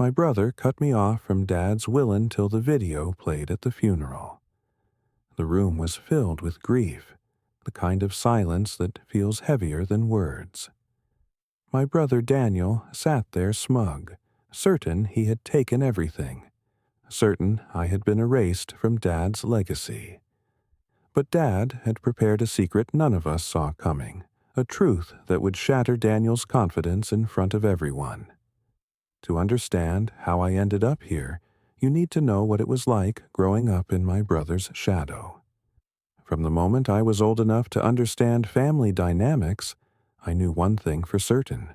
My brother cut me off from Dad's willin' till the video played at the funeral. The room was filled with grief, the kind of silence that feels heavier than words. My brother Daniel sat there smug, certain he had taken everything, certain I had been erased from Dad's legacy. But Dad had prepared a secret none of us saw coming, a truth that would shatter Daniel's confidence in front of everyone. To understand how I ended up here, you need to know what it was like growing up in my brother's shadow. From the moment I was old enough to understand family dynamics, I knew one thing for certain.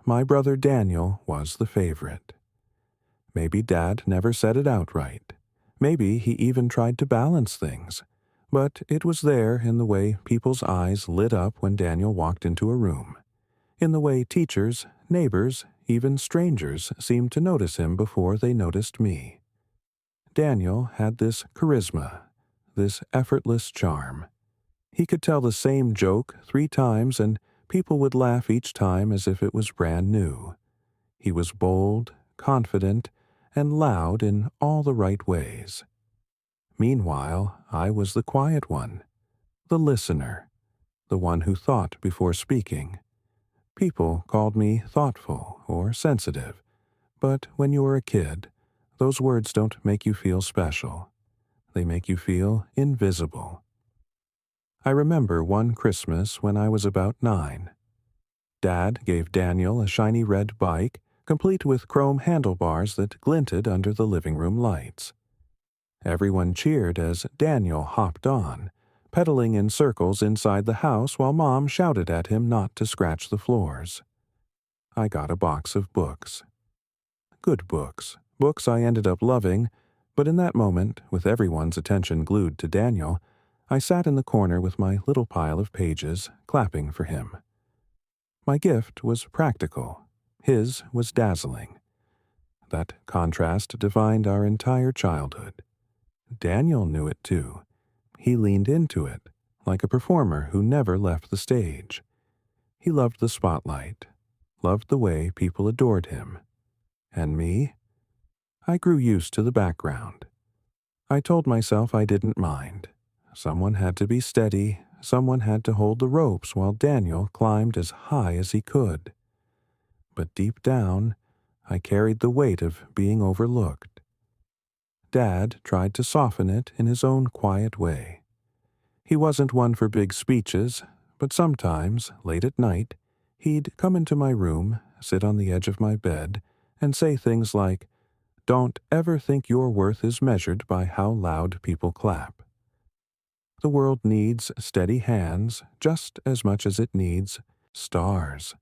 My brother Daniel was the favorite. Maybe Dad never said it outright. Maybe he even tried to balance things. But it was there in the way people's eyes lit up when Daniel walked into a room, in the way teachers, neighbors, even strangers seemed to notice him before they noticed me. Daniel had this charisma, this effortless charm. He could tell the same joke 3 times and people would laugh each time as if it was brand new. He was bold, confident, and loud in all the right ways. Meanwhile, I was the quiet one, the listener, the one who thought before speaking. People called me thoughtful or sensitive, but when you are a kid, those words don't make you feel special. They make you feel invisible. I remember one Christmas when I was about 9. Dad gave Daniel a shiny red bike, complete with chrome handlebars that glinted under the living room lights. Everyone cheered as Daniel hopped on, pedaling in circles inside the house while Mom shouted at him not to scratch the floors. I got a box of books. Good books, books I ended up loving, but in that moment, with everyone's attention glued to Daniel, I sat in the corner with my little pile of pages, clapping for him. My gift was practical. His was dazzling. That contrast defined our entire childhood. Daniel knew it too. He leaned into it, like a performer who never left the stage. He loved the spotlight, loved the way people adored him. And me? I grew used to the background. I told myself I didn't mind. Someone had to be steady, someone had to hold the ropes while Daniel climbed as high as he could. But deep down, I carried the weight of being overlooked. Dad tried to soften it in his own quiet way. He wasn't one for big speeches, but sometimes, late at night, he'd come into my room, sit on the edge of my bed, and say things like, "Don't ever think your worth is measured by how loud people clap. The world needs steady hands just as much as it needs stars."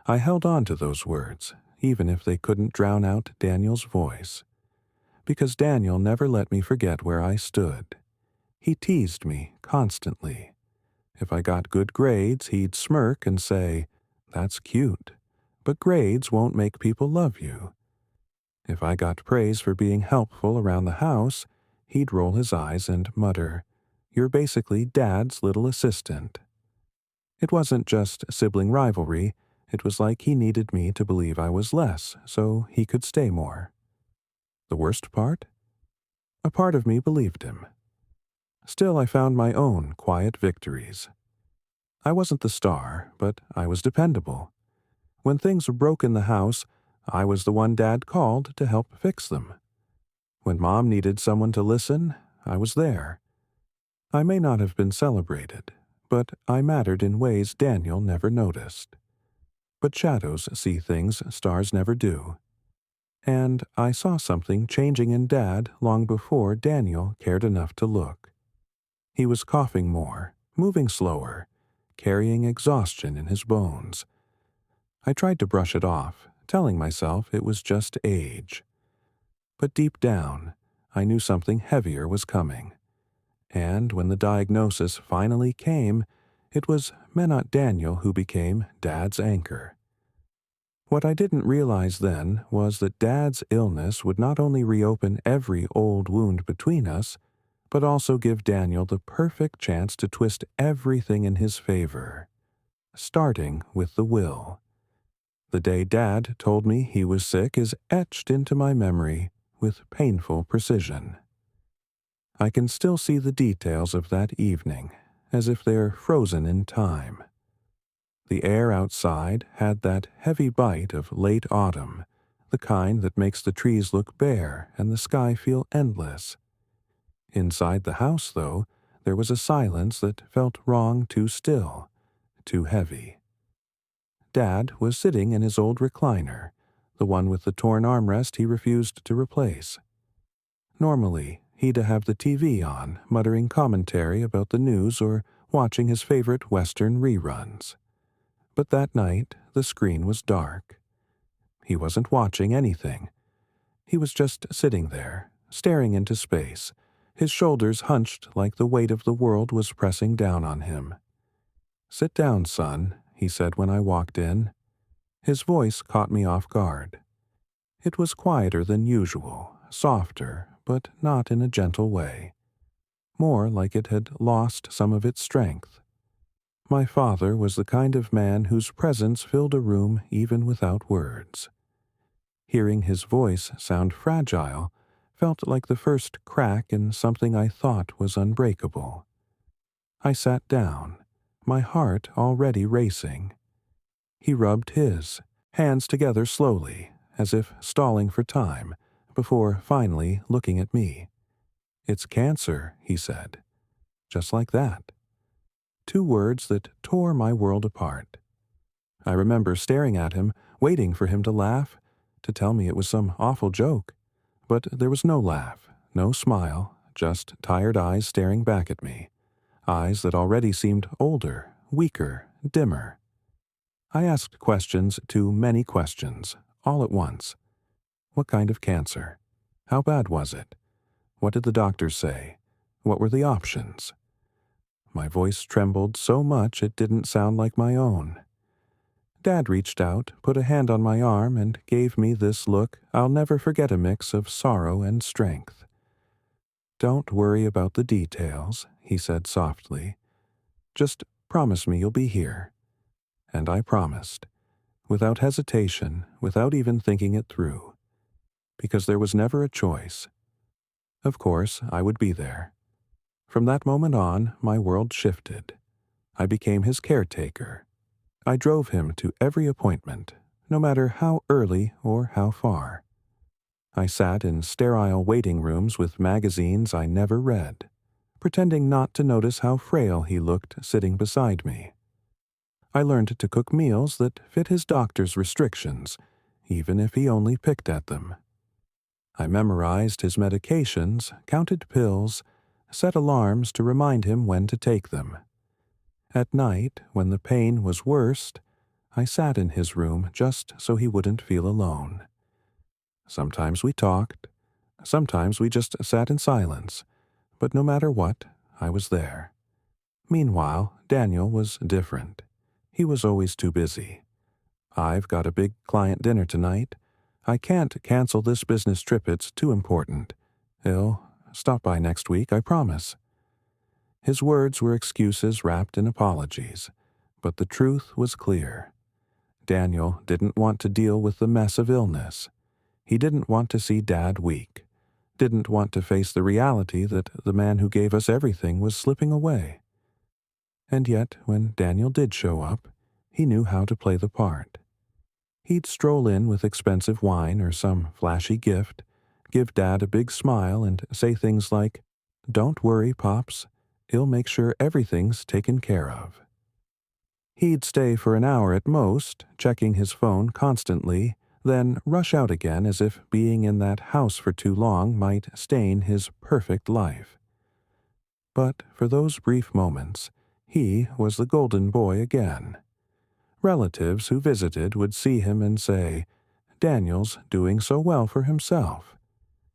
I held on to those words, even if they couldn't drown out Daniel's voice. Because Daniel never let me forget where I stood. He teased me constantly. If I got good grades, he'd smirk and say, "That's cute, but grades won't make people love you." If I got praise for being helpful around the house, he'd roll his eyes and mutter, "You're basically Dad's little assistant." It wasn't just sibling rivalry, it was like he needed me to believe I was less so he could stay more. The worst part? A part of me believed him. Still, I found my own quiet victories. I wasn't the star, but I was dependable. When things broke in the house, I was the one Dad called to help fix them. When Mom needed someone to listen, I was there. I may not have been celebrated, but I mattered in ways Daniel never noticed. But shadows see things stars never do. And I saw something changing in Dad long before Daniel cared enough to look. He was coughing more, moving slower, carrying exhaustion in his bones. I tried to brush it off, telling myself it was just age. But deep down, I knew something heavier was coming. And when the diagnosis finally came, it was Menot Daniel who became Dad's anchor. What I didn't realize then was that Dad's illness would not only reopen every old wound between us, but also give Daniel the perfect chance to twist everything in his favor, starting with the will. The day Dad told me he was sick is etched into my memory with painful precision. I can still see the details of that evening, as if they're frozen in time. The air outside had that heavy bite of late autumn, the kind that makes the trees look bare and the sky feel endless. Inside the house, though, there was a silence that felt wrong, too still, too heavy. Dad was sitting in his old recliner, the one with the torn armrest he refused to replace. Normally, he'd have the TV on, muttering commentary about the news or watching his favorite Western reruns. But that night, the screen was dark. He wasn't watching anything. He was just sitting there, staring into space, his shoulders hunched like the weight of the world was pressing down on him. "Sit down, son," he said when I walked in. His voice caught me off guard. It was quieter than usual, softer, but not in a gentle way. More like it had lost some of its strength. My father was the kind of man whose presence filled a room even without words. Hearing his voice sound fragile felt like the first crack in something I thought was unbreakable. I sat down, my heart already racing. He rubbed his, hands together slowly, as if stalling for time, before finally looking at me. "It's cancer," he said. Just like that. 2 words that tore my world apart. I remember staring at him, waiting for him to laugh, to tell me it was some awful joke. But there was no laugh, no smile, just tired eyes staring back at me. Eyes that already seemed older, weaker, dimmer. I asked questions, too many questions, all at once. What kind of cancer? How bad was it? What did the doctors say? What were the options? My voice trembled so much it didn't sound like my own. Dad reached out, put a hand on my arm, and gave me this look I'll never forget, a mix of sorrow and strength. "Don't worry about the details," he said softly. "Just promise me you'll be here." And I promised, without hesitation, without even thinking it through, because there was never a choice. Of course, I would be there. From that moment on, my world shifted. I became his caretaker. I drove him to every appointment, no matter how early or how far. I sat in sterile waiting rooms with magazines I never read, pretending not to notice how frail he looked sitting beside me. I learned to cook meals that fit his doctor's restrictions, even if he only picked at them. I memorized his medications, counted pills, set alarms to remind him when to take them. At night, when the pain was worst, I sat in his room just so he wouldn't feel alone. Sometimes we talked, sometimes we just sat in silence, but no matter what, I was there. Meanwhile, Daniel was different. He was always too busy. "I've got a big client dinner tonight. I can't cancel this business trip, it's too important. He'll stop by next week, I promise." His words were excuses wrapped in apologies, but the truth was clear. Daniel didn't want to deal with the mess of illness. He didn't want to see Dad weak, didn't want to face the reality that the man who gave us everything was slipping away. And yet, when Daniel did show up, he knew how to play the part. He'd stroll in with expensive wine or some flashy gift, give Dad a big smile and say things like, "Don't worry, Pops, he'll make sure everything's taken care of." He'd stay for an hour at most, checking his phone constantly, then rush out again as if being in that house for too long might stain his perfect life. But for those brief moments, he was the golden boy again. Relatives who visited would see him and say, "Daniel's doing so well for himself.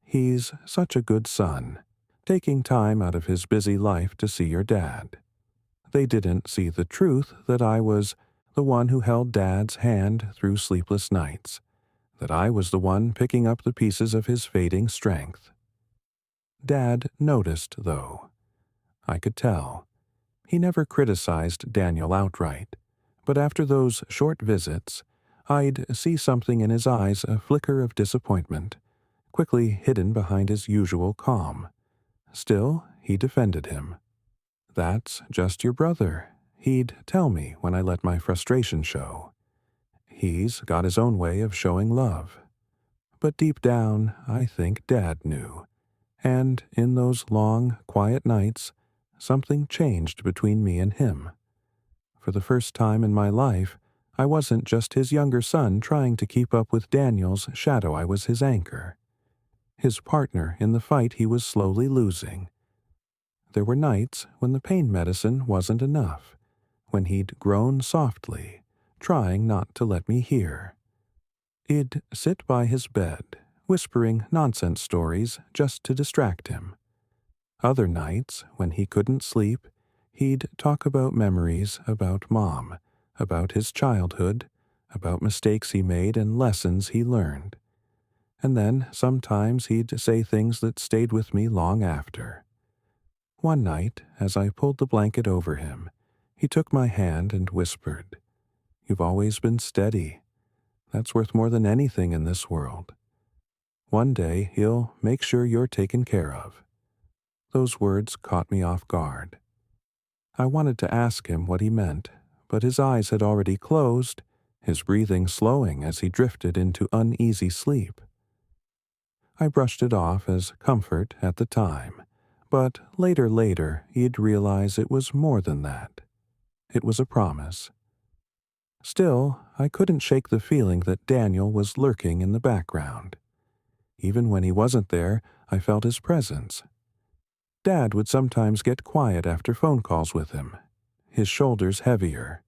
He's such a good son, taking time out of his busy life to see your dad." They didn't see the truth that I was the one who held Dad's hand through sleepless nights, that I was the one picking up the pieces of his fading strength. Dad noticed, though. I could tell. He never criticized Daniel outright, but after those short visits, I'd see something in his eyes, a flicker of disappointment, quickly hidden behind his usual calm. Still, he defended him. "That's just your brother," he'd tell me when I let my frustration show. "He's got his own way of showing love." But deep down, I think Dad knew. And in those long, quiet nights, something changed between me and him. For the first time in my life, I wasn't just his younger son trying to keep up with Daniel's shadow. I was his anchor, his partner in the fight he was slowly losing. There were nights when the pain medicine wasn't enough, when he'd groan softly, trying not to let me hear. He'd sit by his bed, whispering nonsense stories just to distract him. Other nights, when he couldn't sleep, he'd talk about memories, about Mom, about his childhood, about mistakes he made and lessons he learned. And then sometimes he'd say things that stayed with me long after. One night, as I pulled the blanket over him, he took my hand and whispered, "You've always been steady. That's worth more than anything in this world. One day he'll make sure you're taken care of." Those words caught me off guard. I wanted to ask him what he meant, but his eyes had already closed, his breathing slowing as he drifted into uneasy sleep. I brushed it off as comfort at the time, but later, he'd realize it was more than that. It was a promise. Still, I couldn't shake the feeling that Daniel was lurking in the background. Even when he wasn't there, I felt his presence. Dad would sometimes get quiet after phone calls with him, his shoulders heavier,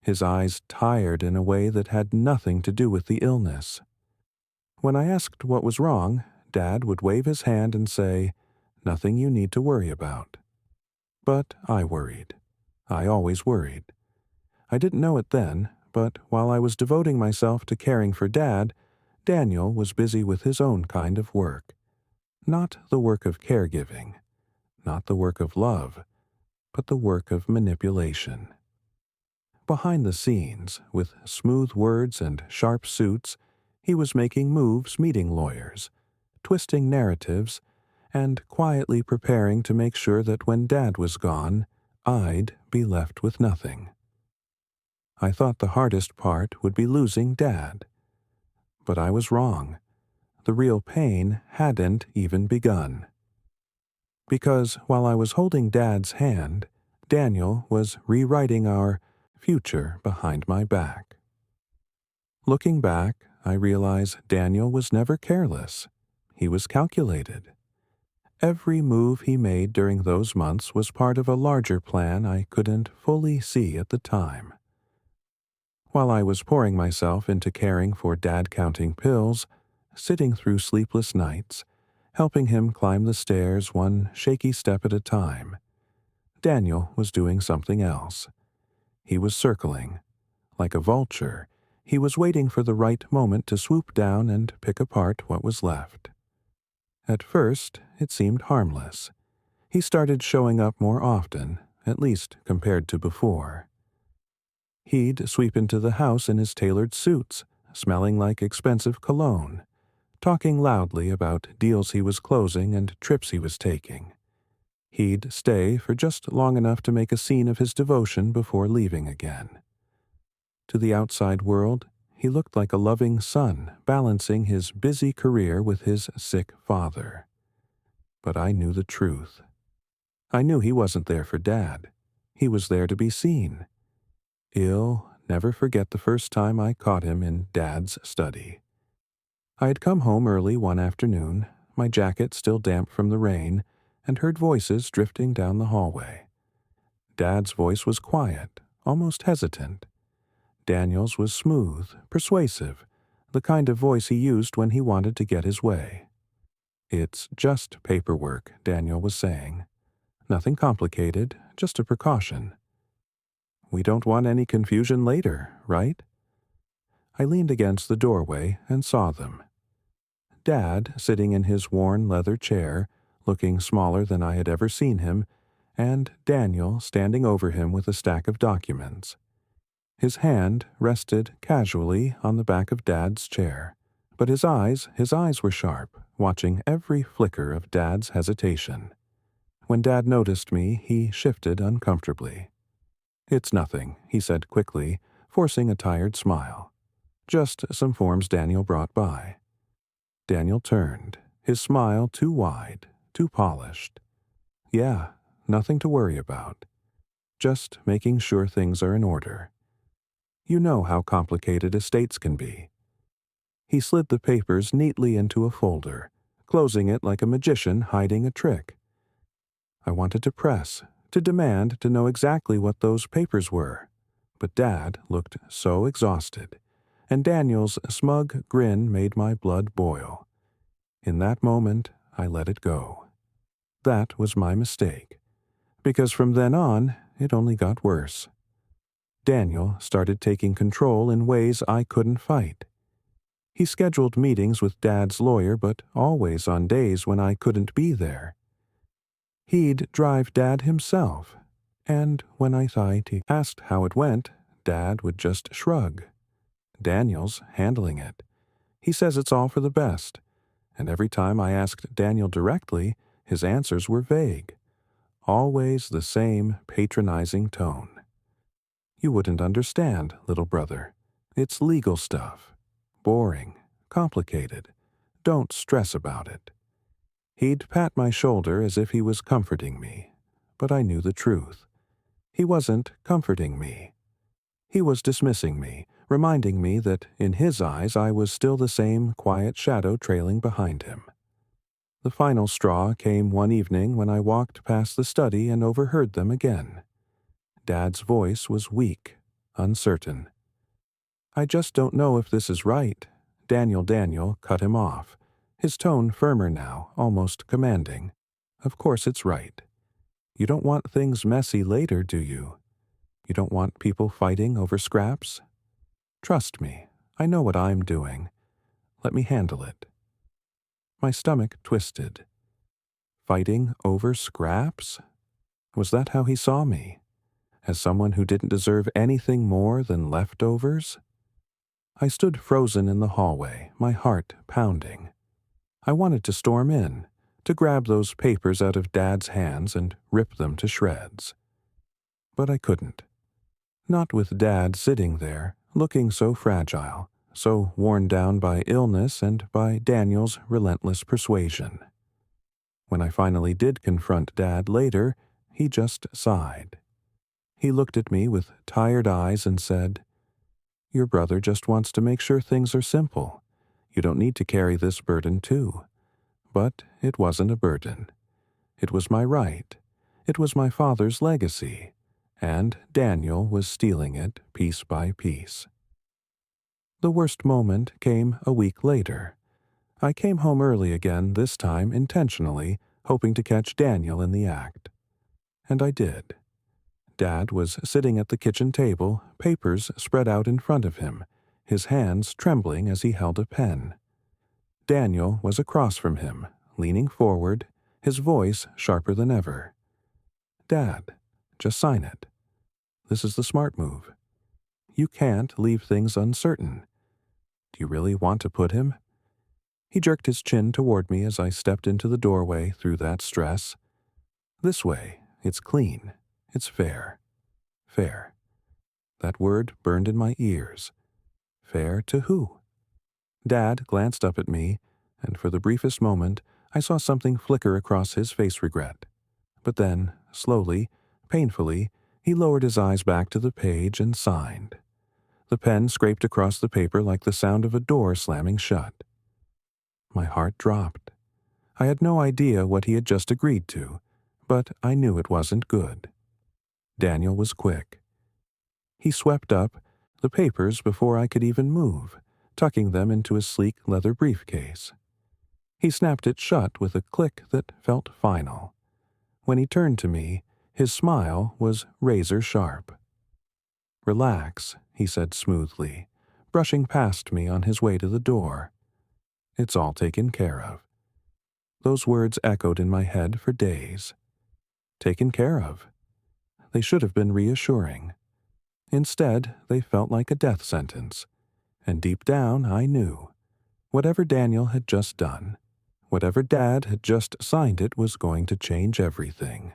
his eyes tired in a way that had nothing to do with the illness. When I asked what was wrong, Dad would wave his hand and say, "Nothing you need to worry about." But I worried. I always worried. I didn't know it then, but while I was devoting myself to caring for Dad, Daniel was busy with his own kind of work. Not the work of caregiving, not the work of love, but the work of manipulation. Behind the scenes, with smooth words and sharp suits, he was making moves, meeting lawyers, twisting narratives, and quietly preparing to make sure that when Dad was gone, I'd be left with nothing. I thought the hardest part would be losing Dad. But I was wrong. The real pain hadn't even begun. Because while I was holding Dad's hand, Daniel was rewriting our future behind my back. Looking back, I realize Daniel was never careless. He was calculated. Every move he made during those months was part of a larger plan I couldn't fully see at the time. While I was pouring myself into caring for Dad, counting pills, sitting through sleepless nights, helping him climb the stairs one shaky step at a time, Daniel was doing something else. He was circling. Like a vulture, he was waiting for the right moment to swoop down and pick apart what was left. At first, it seemed harmless. He started showing up more often, at least compared to before. He'd sweep into the house in his tailored suits, smelling like expensive cologne, talking loudly about deals he was closing and trips he was taking. He'd stay for just long enough to make a scene of his devotion before leaving again. To the outside world, he looked like a loving son balancing his busy career with his sick father. But I knew the truth. I knew he wasn't there for Dad. He was there to be seen. I'll never forget the first time I caught him in Dad's study. I had come home early one afternoon, my jacket still damp from the rain, and heard voices drifting down the hallway. Dad's voice was quiet, almost hesitant. Daniel's was smooth, persuasive, the kind of voice he used when he wanted to get his way. "It's just paperwork," Daniel was saying. "Nothing complicated, just a precaution. We don't want any confusion later, right?" I leaned against the doorway and saw them. Dad sitting in his worn leather chair, looking smaller than I had ever seen him, and Daniel standing over him with a stack of documents. His hand rested casually on the back of Dad's chair, but his eyes were sharp, watching every flicker of Dad's hesitation. When Dad noticed me, he shifted uncomfortably. "It's nothing," he said quickly, forcing a tired smile. "Just some forms Daniel brought by." Daniel turned, his smile too wide, too polished. "Yeah, nothing to worry about. Just making sure things are in order. You know how complicated estates can be." He slid the papers neatly into a folder, closing it like a magician hiding a trick. I wanted to press, to demand to know exactly what those papers were, but Dad looked so exhausted, and Daniel's smug grin made my blood boil. In that moment, I let it go. That was my mistake, because from then on, it only got worse. Daniel started taking control in ways I couldn't fight. He scheduled meetings with Dad's lawyer, but always on days when I couldn't be there. He'd drive Dad himself, and when I asked how it went, Dad would just shrug. "Daniel's handling it. He says it's all for the best," and every time I asked Daniel directly, his answers were vague. Always the same patronizing tone. "You wouldn't understand, little brother. It's legal stuff. Boring. Complicated. Don't stress about it." He'd pat my shoulder as if he was comforting me, but I knew the truth. He wasn't comforting me. He was dismissing me, reminding me that in his eyes I was still the same quiet shadow trailing behind him. The final straw came one evening when I walked past the study and overheard them again. Dad's voice was weak, uncertain. "I just don't know if this is right." Daniel cut him off, his tone firmer now, almost commanding. "Of course it's right. You don't want things messy later, do you? You don't want people fighting over scraps? Trust me, I know what I'm doing. Let me handle it." My stomach twisted. Fighting over scraps? Was that how he saw me? As someone who didn't deserve anything more than leftovers? I stood frozen in the hallway, my heart pounding. I wanted to storm in, to grab those papers out of Dad's hands and rip them to shreds. But I couldn't. Not with Dad sitting there, looking so fragile, so worn down by illness and by Daniel's relentless persuasion. When I finally did confront Dad later, he just sighed. He looked at me with tired eyes and said, "Your brother just wants to make sure things are simple. You don't need to carry this burden too." But it wasn't a burden. It was my right. It was my father's legacy, and Daniel was stealing it piece by piece. The worst moment came a week later. I came home early again, this time intentionally, hoping to catch Daniel in the act. And I did. Dad was sitting at the kitchen table, papers spread out in front of him, his hands trembling as he held a pen. Daniel was across from him, leaning forward, his voice sharper than ever. "Dad, just sign it. This is the smart move. You can't leave things uncertain. Do you really want to put him?" He jerked his chin toward me as I stepped into the doorway through that stress. "This way, it's clean. It's fair. Fair." That word burned in my ears. Fair to who? Dad glanced up at me, and for the briefest moment, I saw something flicker across his face regret. But then, slowly, painfully, he lowered his eyes back to the page and signed. The pen scraped across the paper like the sound of a door slamming shut. My heart dropped. I had no idea what he had just agreed to, but I knew it wasn't good. Daniel was quick. He swept up the papers before I could even move, tucking them into his sleek leather briefcase. He snapped it shut with a click that felt final. When he turned to me, his smile was razor sharp. "Relax," he said smoothly, brushing past me on his way to the door. "It's all taken care of." Those words echoed in my head for days. Taken care of. They should have been reassuring. Instead, they felt like a death sentence, and deep down I knew. Whatever Daniel had just done, whatever Dad had just signed it was going to change everything.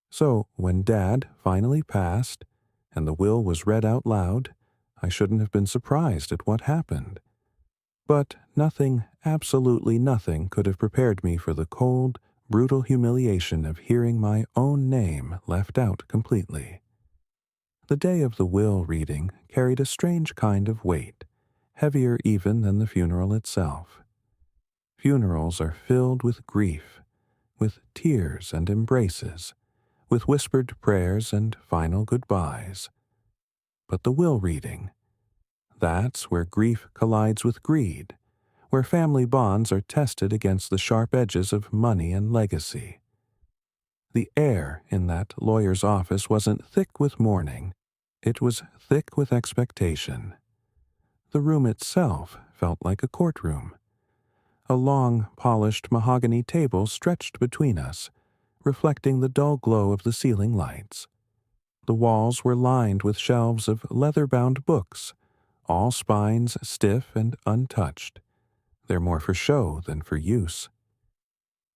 So, when Dad finally passed, and the will was read out loud, I shouldn't have been surprised at what happened. But nothing, absolutely nothing, could have prepared me for the cold, brutal humiliation of hearing my own name left out completely. The day of the will reading carried a strange kind of weight, heavier even than the funeral itself. Funerals are filled with grief, with tears and embraces, with whispered prayers and final goodbyes. But the will reading, that's where grief collides with greed, where family bonds are tested against the sharp edges of money and legacy. The air in that lawyer's office wasn't thick with mourning, it was thick with expectation. The room itself felt like a courtroom. A long, polished mahogany table stretched between us, reflecting the dull glow of the ceiling lights. The walls were lined with shelves of leather-bound books, all spines stiff and untouched. They're more for show than for use.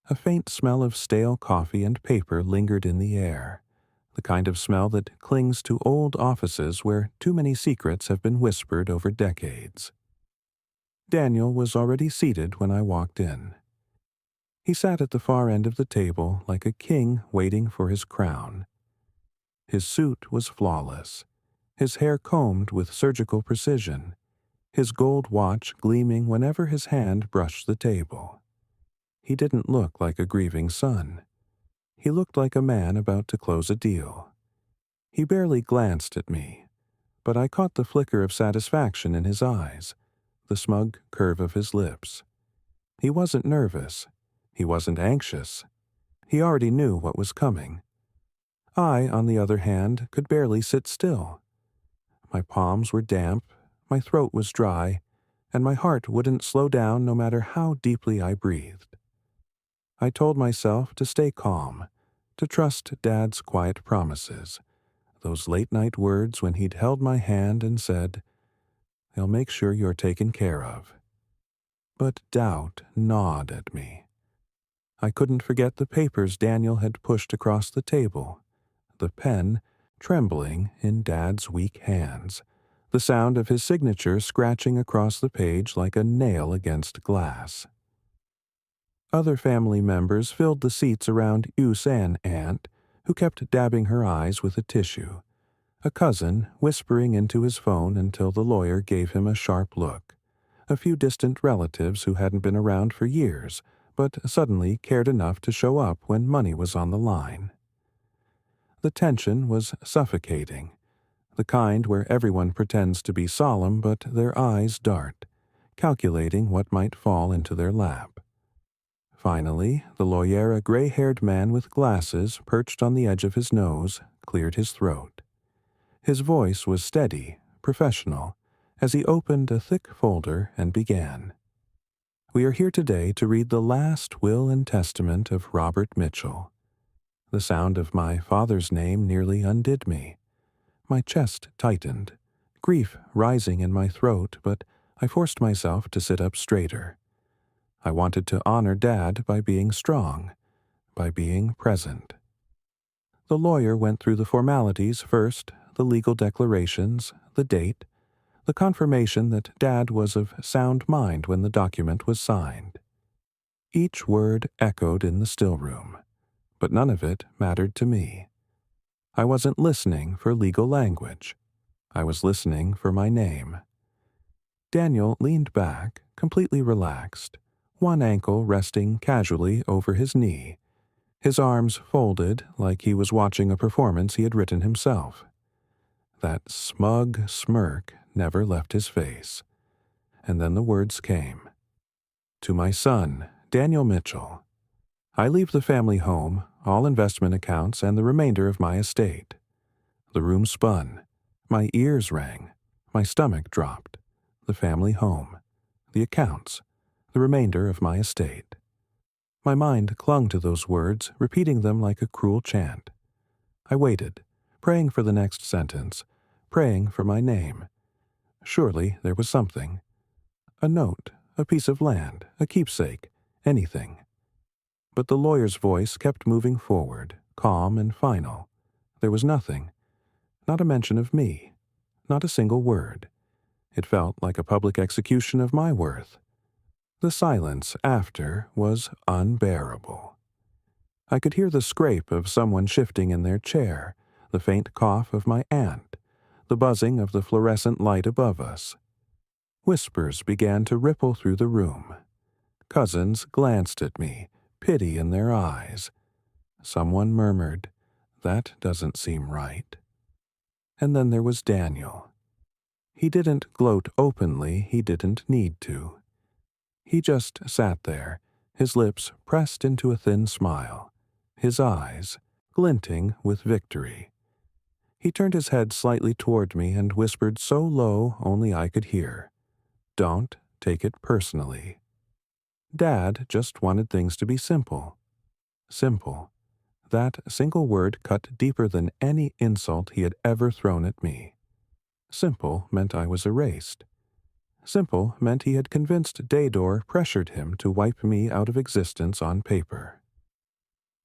A faint smell of stale coffee and paper lingered in the air, the kind of smell that clings to old offices where too many secrets have been whispered over decades. Daniel was already seated when I walked in. He sat at the far end of the table like a king waiting for his crown. His suit was flawless, his hair combed with surgical precision, his gold watch gleaming whenever his hand brushed the table. He didn't look like a grieving son. He looked like a man about to close a deal. He barely glanced at me, but I caught the flicker of satisfaction in his eyes, the smug curve of his lips. He wasn't nervous. He wasn't anxious. He already knew what was coming. I, on the other hand, could barely sit still. My palms were damp, my throat was dry, and my heart wouldn't slow down no matter how deeply I breathed. I told myself to stay calm, to trust Dad's quiet promises, those late-night words when he'd held my hand and said, "They'll make sure you're taken care of." But doubt gnawed at me. I couldn't forget the papers Daniel had pushed across the table, the pen trembling in Dad's weak hands, the sound of his signature scratching across the page like a nail against glass. Other family members filled the seats around Yu's aunt, who kept dabbing her eyes with a tissue, a cousin whispering into his phone until the lawyer gave him a sharp look, a few distant relatives who hadn't been around for years, but suddenly cared enough to show up when money was on the line. The tension was suffocating, the kind where everyone pretends to be solemn but their eyes dart, calculating what might fall into their lap. Finally, the lawyer, a gray-haired man with glasses perched on the edge of his nose, cleared his throat. His voice was steady, professional, as he opened a thick folder and began. "We are here today to read the last will and testament of Robert Mitchell." The sound of my father's name nearly undid me. My chest tightened, grief rising in my throat, but I forced myself to sit up straighter. I wanted to honor Dad by being strong, by being present. The lawyer went through the formalities first, the legal declarations, the date, the confirmation that Dad was of sound mind when the document was signed. Each word echoed in the still room, but none of it mattered to me. I wasn't listening for legal language. I was listening for my name. Daniel leaned back, completely relaxed, one ankle resting casually over his knee, his arms folded like he was watching a performance he had written himself. That smug smirk never left his face. And then the words came. "To my son, Daniel Mitchell. I leave the family home, all investment accounts, and the remainder of my estate." The room spun. My ears rang. My stomach dropped. The family home. The accounts. The remainder of my estate. My mind clung to those words, repeating them like a cruel chant. I waited, praying for the next sentence, praying for my name. Surely there was something. A note, a piece of land, a keepsake, anything. But the lawyer's voice kept moving forward, calm and final. There was nothing. Not a mention of me. Not a single word. It felt like a public execution of my worth. The silence after was unbearable. I could hear the scrape of someone shifting in their chair, the faint cough of my aunt, the buzzing of the fluorescent light above us. Whispers began to ripple through the room. Cousins glanced at me, pity in their eyes. Someone murmured, "That doesn't seem right." And then there was Daniel. He didn't gloat openly, he didn't need to. He just sat there, his lips pressed into a thin smile, his eyes glinting with victory. He turned his head slightly toward me and whispered so low only I could hear, "Don't take it personally." Dad just wanted things to be simple. Simple. That single word cut deeper than any insult he had ever thrown at me. Simple meant I was erased. Simple meant he had convinced Daydor pressured him to wipe me out of existence on paper.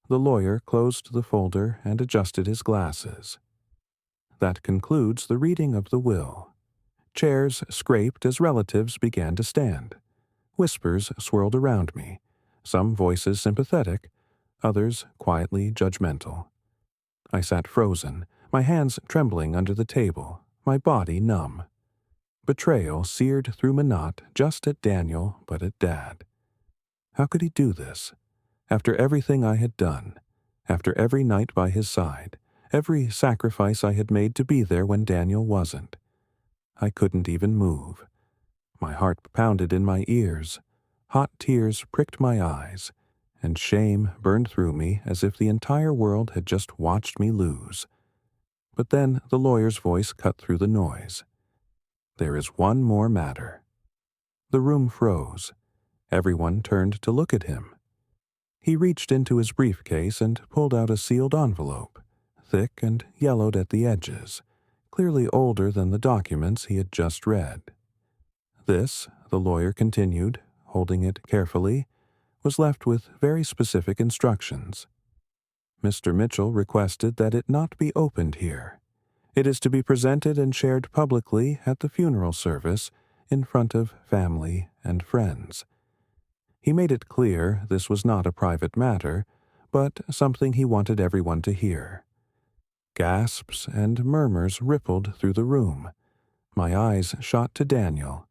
The lawyer closed the folder and adjusted his glasses. That concludes the reading of the will. Chairs scraped as relatives began to stand. Whispers swirled around me, some voices sympathetic, others quietly judgmental. I sat frozen, my hands trembling under the table, my body numb. Betrayal seared through me not just at Daniel, but at Dad. How could he do this? After everything I had done, after every night by his side, every sacrifice I had made to be there when Daniel wasn't. I couldn't even move. My heart pounded in my ears. Hot tears pricked my eyes, and shame burned through me as if the entire world had just watched me lose. But then the lawyer's voice cut through the noise. "There is one more matter." The room froze. Everyone turned to look at him. He reached into his briefcase and pulled out a sealed envelope, thick and yellowed at the edges, clearly older than the documents he had just read. This, the lawyer continued, holding it carefully, was left with very specific instructions. Mr. Mitchell requested that it not be opened here. It is to be presented and shared publicly at the funeral service in front of family and friends. He made it clear this was not a private matter, but something he wanted everyone to hear. Gasps and murmurs rippled through the room. My eyes shot to Daniel.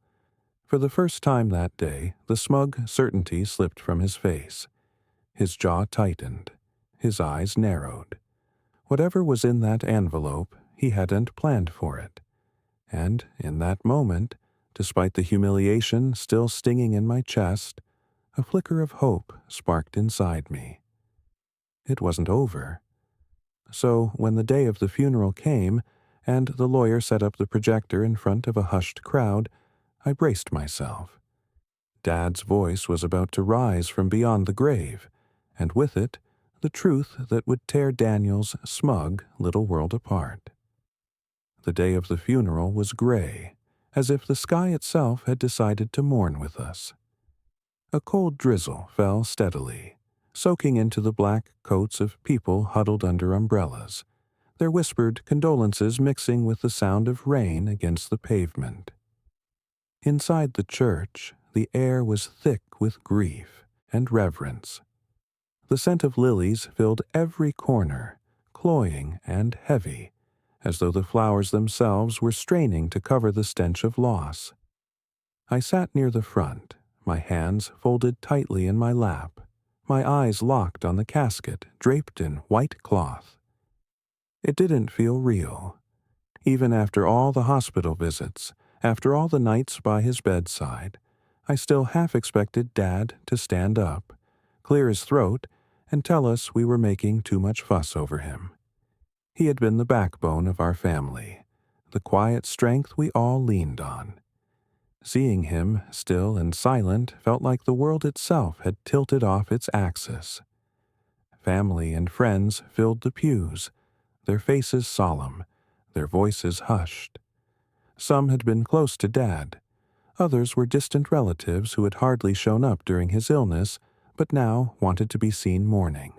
For the first time that day, the smug certainty slipped from his face. His jaw tightened. His eyes narrowed. Whatever was in that envelope, he hadn't planned for it. And in that moment, despite the humiliation still stinging in my chest, a flicker of hope sparked inside me. It wasn't over. So when the day of the funeral came, and the lawyer set up the projector in front of a hushed crowd, I braced myself. Dad's voice was about to rise from beyond the grave, and with it, the truth that would tear Daniel's smug little world apart. The day of the funeral was gray, as if the sky itself had decided to mourn with us. A cold drizzle fell steadily, soaking into the black coats of people huddled under umbrellas, their whispered condolences mixing with the sound of rain against the pavement. Inside the church, the air was thick with grief and reverence. The scent of lilies filled every corner, cloying and heavy, as though the flowers themselves were straining to cover the stench of loss. I sat near the front, my hands folded tightly in my lap, my eyes locked on the casket draped in white cloth. It didn't feel real. Even after all the hospital visits, after all the nights by his bedside, I still half expected Dad to stand up, clear his throat, and tell us we were making too much fuss over him. He had been the backbone of our family, the quiet strength we all leaned on. Seeing him, still and silent, felt like the world itself had tilted off its axis. Family and friends filled the pews, their faces solemn, their voices hushed. Some had been close to Dad. Others were distant relatives who had hardly shown up during his illness, but now wanted to be seen mourning.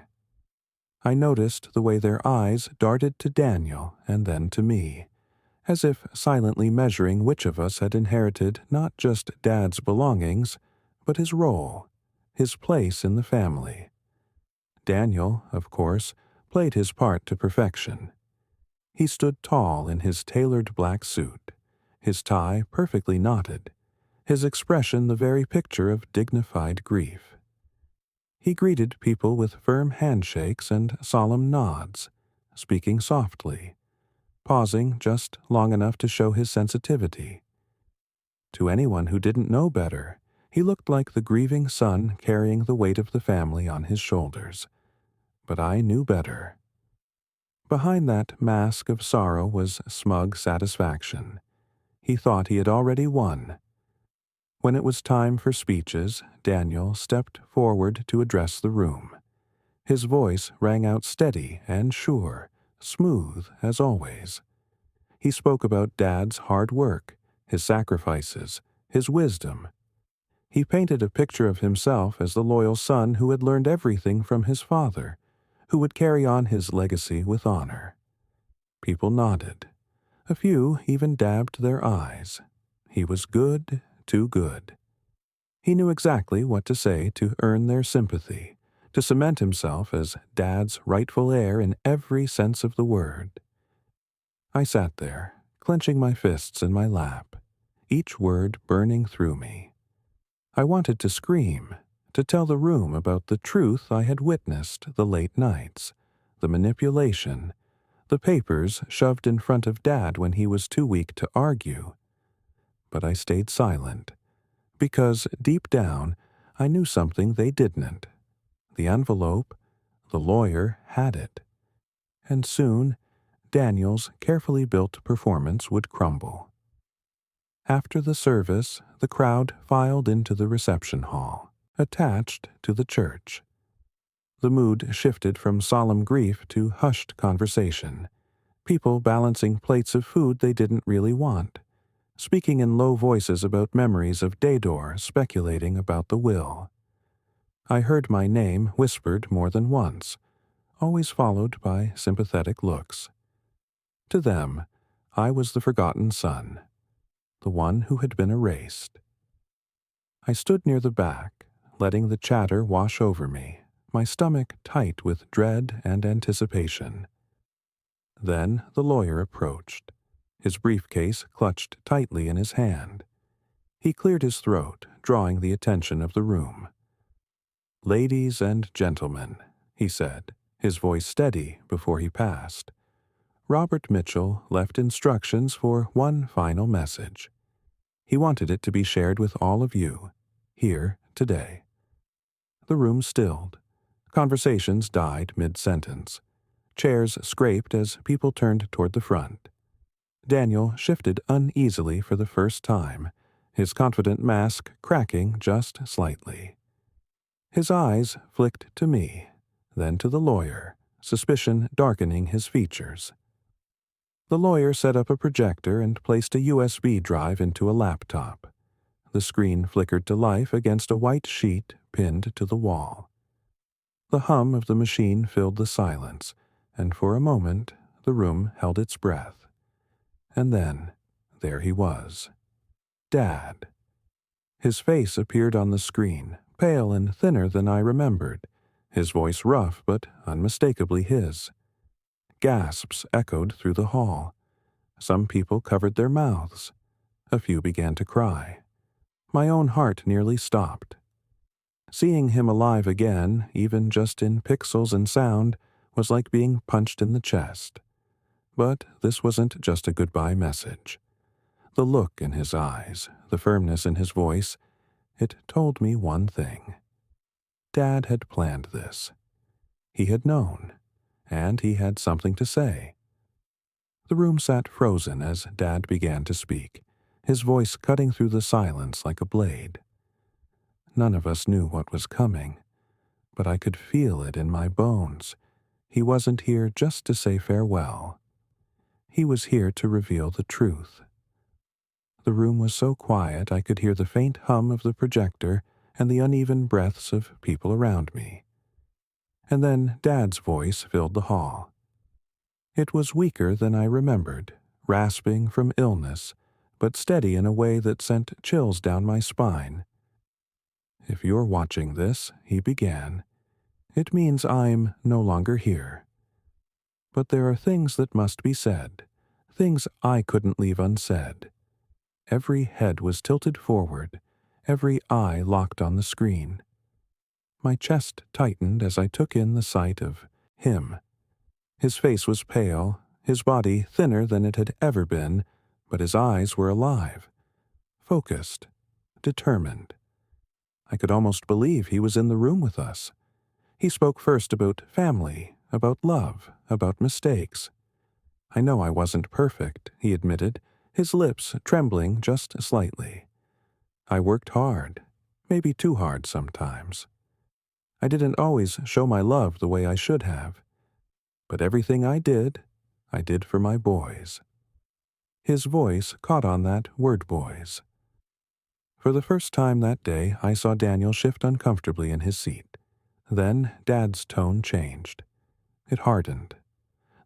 I noticed the way their eyes darted to Daniel and then to me, as if silently measuring which of us had inherited not just Dad's belongings, but his role, his place in the family. Daniel, of course, played his part to perfection. He stood tall in his tailored black suit, his tie perfectly knotted, his expression the very picture of dignified grief. He greeted people with firm handshakes and solemn nods, speaking softly, pausing just long enough to show his sensitivity. To anyone who didn't know better, he looked like the grieving son carrying the weight of the family on his shoulders. But I knew better. Behind that mask of sorrow was smug satisfaction. He thought he had already won. When it was time for speeches, Daniel stepped forward to address the room. His voice rang out steady and sure, smooth as always. He spoke about Dad's hard work, his sacrifices, his wisdom. He painted a picture of himself as the loyal son who had learned everything from his father, who would carry on his legacy with honor. People nodded. A few even dabbed their eyes. He was good, too good. He knew exactly what to say to earn their sympathy, to cement himself as Dad's rightful heir in every sense of the word. I sat there, clenching my fists in my lap, each word burning through me. I wanted to scream, to tell the room about the truth I had witnessed the late nights, the manipulation, the papers shoved in front of Dad when he was too weak to argue. But I stayed silent, because deep down I knew something they didn't. The envelope, the lawyer had it. And soon Daniel's carefully built performance would crumble. After the service, the crowd filed into the reception hall, attached to the church. The mood shifted from solemn grief to hushed conversation, people balancing plates of food they didn't really want, speaking in low voices about memories of Daedor speculating about the will. I heard my name whispered more than once, always followed by sympathetic looks. To them, I was the forgotten son, the one who had been erased. I stood near the back, letting the chatter wash over me, my stomach tight with dread and anticipation. Then the lawyer approached, his briefcase clutched tightly in his hand. He cleared his throat, drawing the attention of the room. "Ladies and gentlemen," he said, his voice steady before he passed. Robert Mitchell left instructions for one final message. He wanted it to be shared with all of you, here today. The room stilled. Conversations died mid-sentence. Chairs scraped as people turned toward the front. Daniel shifted uneasily for the first time, his confident mask cracking just slightly. His eyes flicked to me, then to the lawyer, suspicion darkening his features. The lawyer set up a projector and placed a USB drive into a laptop. The screen flickered to life against a white sheet pinned to the wall. The hum of the machine filled the silence, and for a moment the room held its breath. And then, there he was. Dad. His face appeared on the screen, pale and thinner than I remembered, his voice rough but unmistakably his. Gasps echoed through the hall. Some people covered their mouths. A few began to cry. My own heart nearly stopped. Seeing him alive again, even just in pixels and sound, was like being punched in the chest. But this wasn't just a goodbye message. The look in his eyes, the firmness in his voice, it told me one thing. Dad had planned this. He had known, and he had something to say. The room sat frozen as Dad began to speak, his voice cutting through the silence like a blade. None of us knew what was coming, but I could feel it in my bones. He wasn't here just to say farewell. He was here to reveal the truth. The room was so quiet I could hear the faint hum of the projector and the uneven breaths of people around me. And then Dad's voice filled the hall. It was weaker than I remembered, rasping from illness, but steady in a way that sent chills down my spine. "If you're watching this," he began, "it means I'm no longer here. But there are things that must be said, things I couldn't leave unsaid." Every head was tilted forward, every eye locked on the screen. My chest tightened as I took in the sight of him. His face was pale, his body thinner than it had ever been, but his eyes were alive, focused, determined. I could almost believe he was in the room with us. He spoke first about family, about love, about mistakes. "I know I wasn't perfect," he admitted, his lips trembling just slightly. "I worked hard, maybe too hard sometimes. I didn't always show my love the way I should have. But everything I did for my boys." His voice caught on that word, boys. For the first time that day, I saw Daniel shift uncomfortably in his seat. Then Dad's tone changed. It hardened.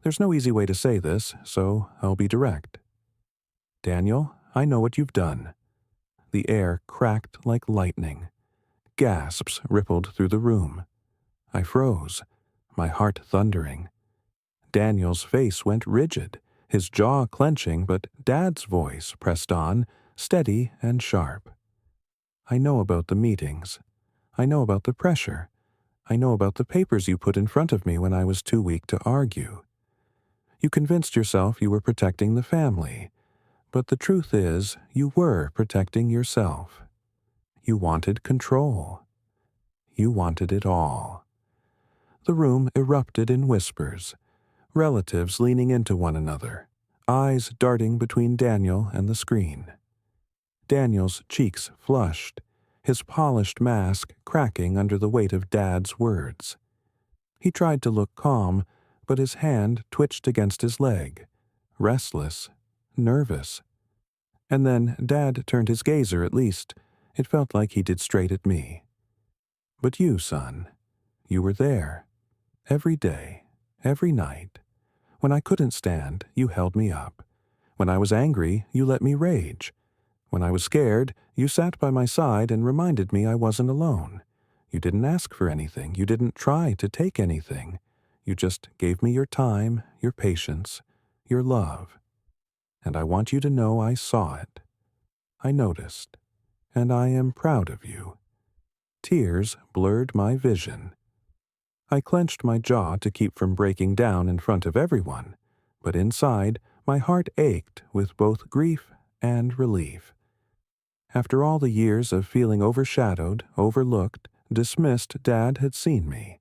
There's no easy way to say this, so I'll be direct. "Daniel, I know what you've done." The air cracked like lightning. Gasps rippled through the room. I froze, my heart thundering. Daniel's face went rigid, his jaw clenching, but Dad's voice pressed on, steady and sharp. "I know about the meetings. I know about the pressure. I know about the papers you put in front of me when I was too weak to argue. You convinced yourself you were protecting the family, but the truth is, you were protecting yourself. You wanted control. You wanted it all." The room erupted in whispers, relatives leaning into one another, eyes darting between Daniel and the screen. Daniel's cheeks flushed, his polished mask cracking under the weight of Dad's words. He tried to look calm, but his hand twitched against his leg, restless, nervous. And then Dad turned his gazer, at least. It felt like he did, straight at me. "But you, son, you were there. Every day, every night. When I couldn't stand, you held me up. When I was angry, you let me rage. When I was scared, you sat by my side and reminded me I wasn't alone. You didn't ask for anything. You didn't try to take anything. You just gave me your time, your patience, your love. And I want you to know I saw it. I noticed. And I am proud of you." Tears blurred my vision. I clenched my jaw to keep from breaking down in front of everyone, but inside, my heart ached with both grief and relief. After all the years of feeling overshadowed, overlooked, dismissed, Dad had seen me.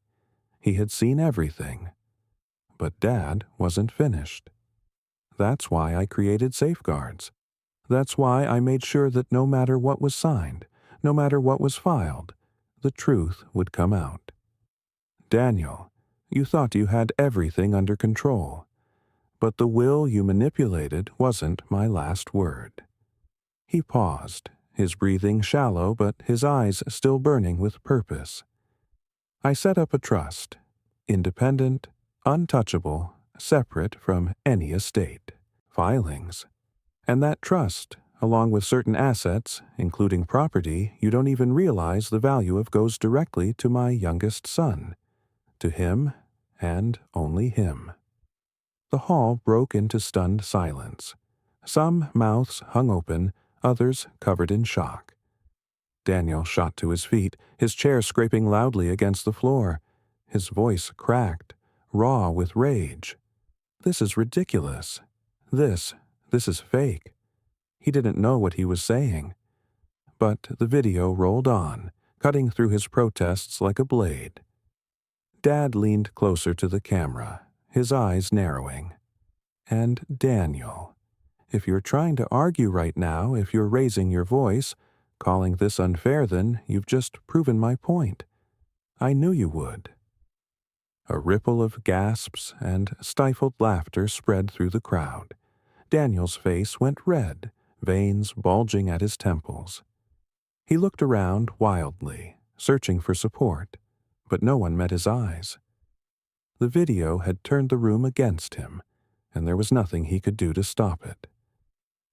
He had seen everything. But Dad wasn't finished. That's why I created safeguards. That's why I made sure that no matter what was signed, no matter what was filed, the truth would come out. "Daniel, you thought you had everything under control, but the will you manipulated wasn't my last word." He paused, his breathing shallow but his eyes still burning with purpose. "I set up a trust, independent, untouchable, separate from any estate, filings. And that trust, along with certain assets, including property you don't even realize the value of, goes directly to my youngest son. To him, and only him." The hall broke into stunned silence. Some mouths hung open, others covered in shock. Daniel shot to his feet, his chair scraping loudly against the floor. His voice cracked, raw with rage. "This is ridiculous. This is fake." He didn't know what he was saying. But the video rolled on, cutting through his protests like a blade. Dad leaned closer to the camera, his eyes narrowing. "And Daniel, if you're trying to argue right now, if you're raising your voice, calling this unfair, then you've just proven my point. I knew you would." A ripple of gasps and stifled laughter spread through the crowd. Daniel's face went red, veins bulging at his temples. He looked around wildly, searching for support, but no one met his eyes. The video had turned the room against him, and there was nothing he could do to stop it.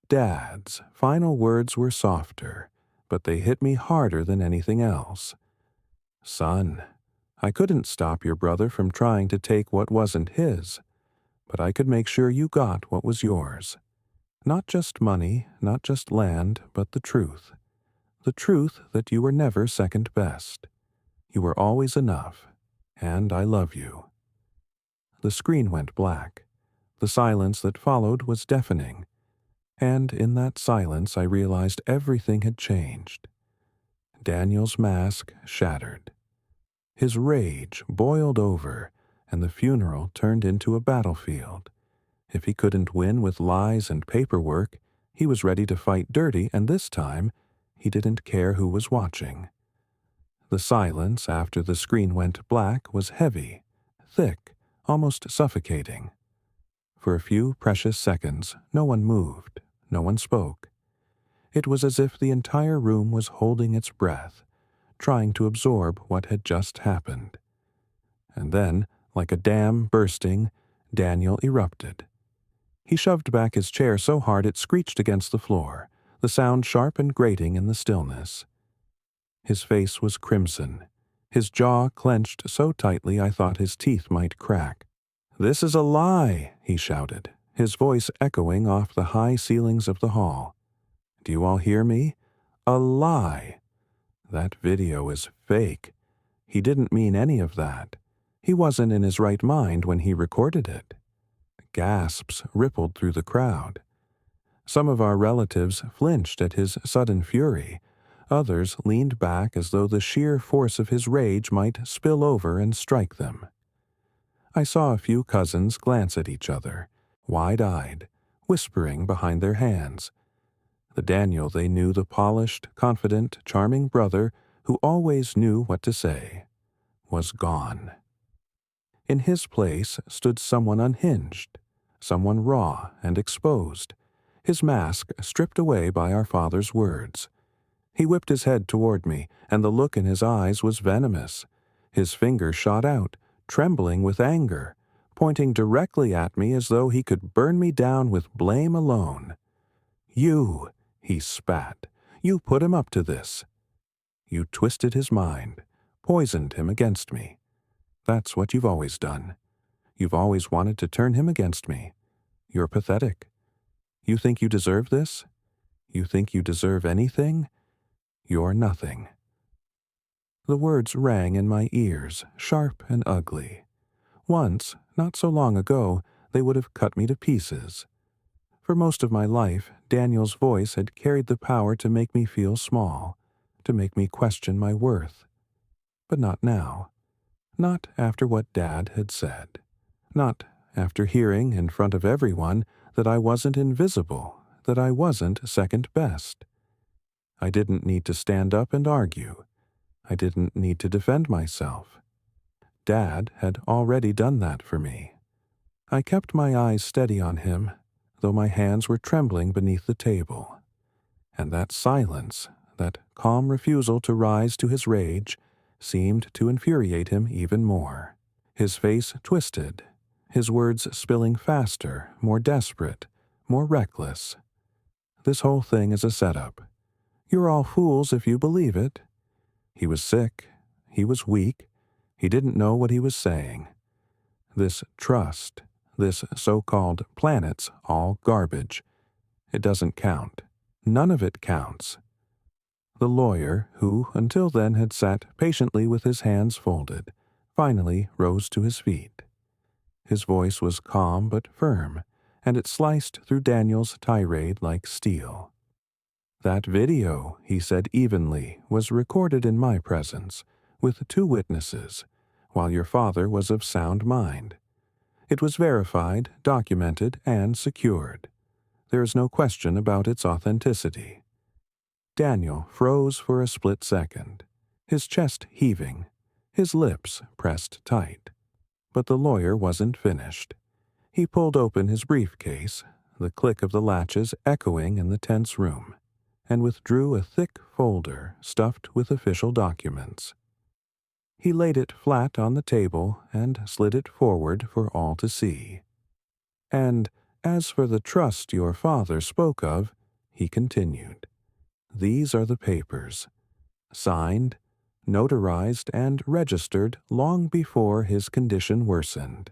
Dad's final words were softer, but they hit me harder than anything else. Son, I couldn't stop your brother from trying to take what wasn't his, but I could make sure you got what was yours. Not just money, not just land, but the truth. The truth that you were never second best. You were always enough, and I love you. The screen went black. The silence that followed was deafening, and in that silence I realized everything had changed. Daniel's mask shattered. His rage boiled over, and the funeral turned into a battlefield. If he couldn't win with lies and paperwork, he was ready to fight dirty, and this time, he didn't care who was watching. The silence after the screen went black was heavy, thick, almost suffocating. For a few precious seconds, no one moved, no one spoke. It was as if the entire room was holding its breath, trying to absorb what had just happened. And then, like a dam bursting, Daniel erupted. He shoved back his chair so hard it screeched against the floor, the sound sharp and grating in the stillness. His face was crimson, his jaw clenched so tightly I thought his teeth might crack. "This is a lie," he shouted, his voice echoing off the high ceilings of the hall. "Do you all hear me? A lie. That video is fake. He didn't mean any of that. He wasn't in his right mind when he recorded it." Gasps rippled through the crowd. Some of our relatives flinched at his sudden fury. Others leaned back as though the sheer force of his rage might spill over and strike them. I saw a few cousins glance at each other, wide-eyed, whispering behind their hands. The Daniel they knew, the polished, confident, charming brother who always knew what to say, was gone. In his place stood someone unhinged, someone raw and exposed, his mask stripped away by our father's words. He whipped his head toward me, and the look in his eyes was venomous. His finger shot out, trembling with anger, pointing directly at me as though he could burn me down with blame alone. "You," he spat, "you put him up to this. You twisted his mind, poisoned him against me. That's what you've always done. You've always wanted to turn him against me. You're pathetic. You think you deserve this? You think you deserve anything? You're nothing." The words rang in my ears, sharp and ugly. Once, not so long ago, they would have cut me to pieces. For most of my life, Daniel's voice had carried the power to make me feel small, to make me question my worth. But not now. Not after what Dad had said. Not after hearing in front of everyone that I wasn't invisible, that I wasn't second best. I didn't need to stand up and argue. I didn't need to defend myself. Dad had already done that for me. I kept my eyes steady on him, though my hands were trembling beneath the table. And that silence, that calm refusal to rise to his rage, seemed to infuriate him even more. His face twisted, his words spilling faster, more desperate, more reckless. "This whole thing is a setup. You're all fools if you believe it." He was sick. He was weak. He didn't know what he was saying. This trust, this so-called planet's all garbage. It doesn't count. None of it counts. The lawyer, who until then had sat patiently with his hands folded, finally rose to his feet. His voice was calm but firm, and it sliced through Daniel's tirade like steel. "That video," he said evenly, "was recorded in my presence, with 2 witnesses, while your father was of sound mind. It was verified, documented, and secured. There is no question about its authenticity." Daniel froze for a split second, his chest heaving, his lips pressed tight. But the lawyer wasn't finished. He pulled open his briefcase, the click of the latches echoing in the tense room, and withdrew a thick folder stuffed with official documents. He laid it flat on the table and slid it forward for all to see. And as for the trust your father spoke of, he continued, these are the papers, signed, notarized, and registered long before his condition worsened.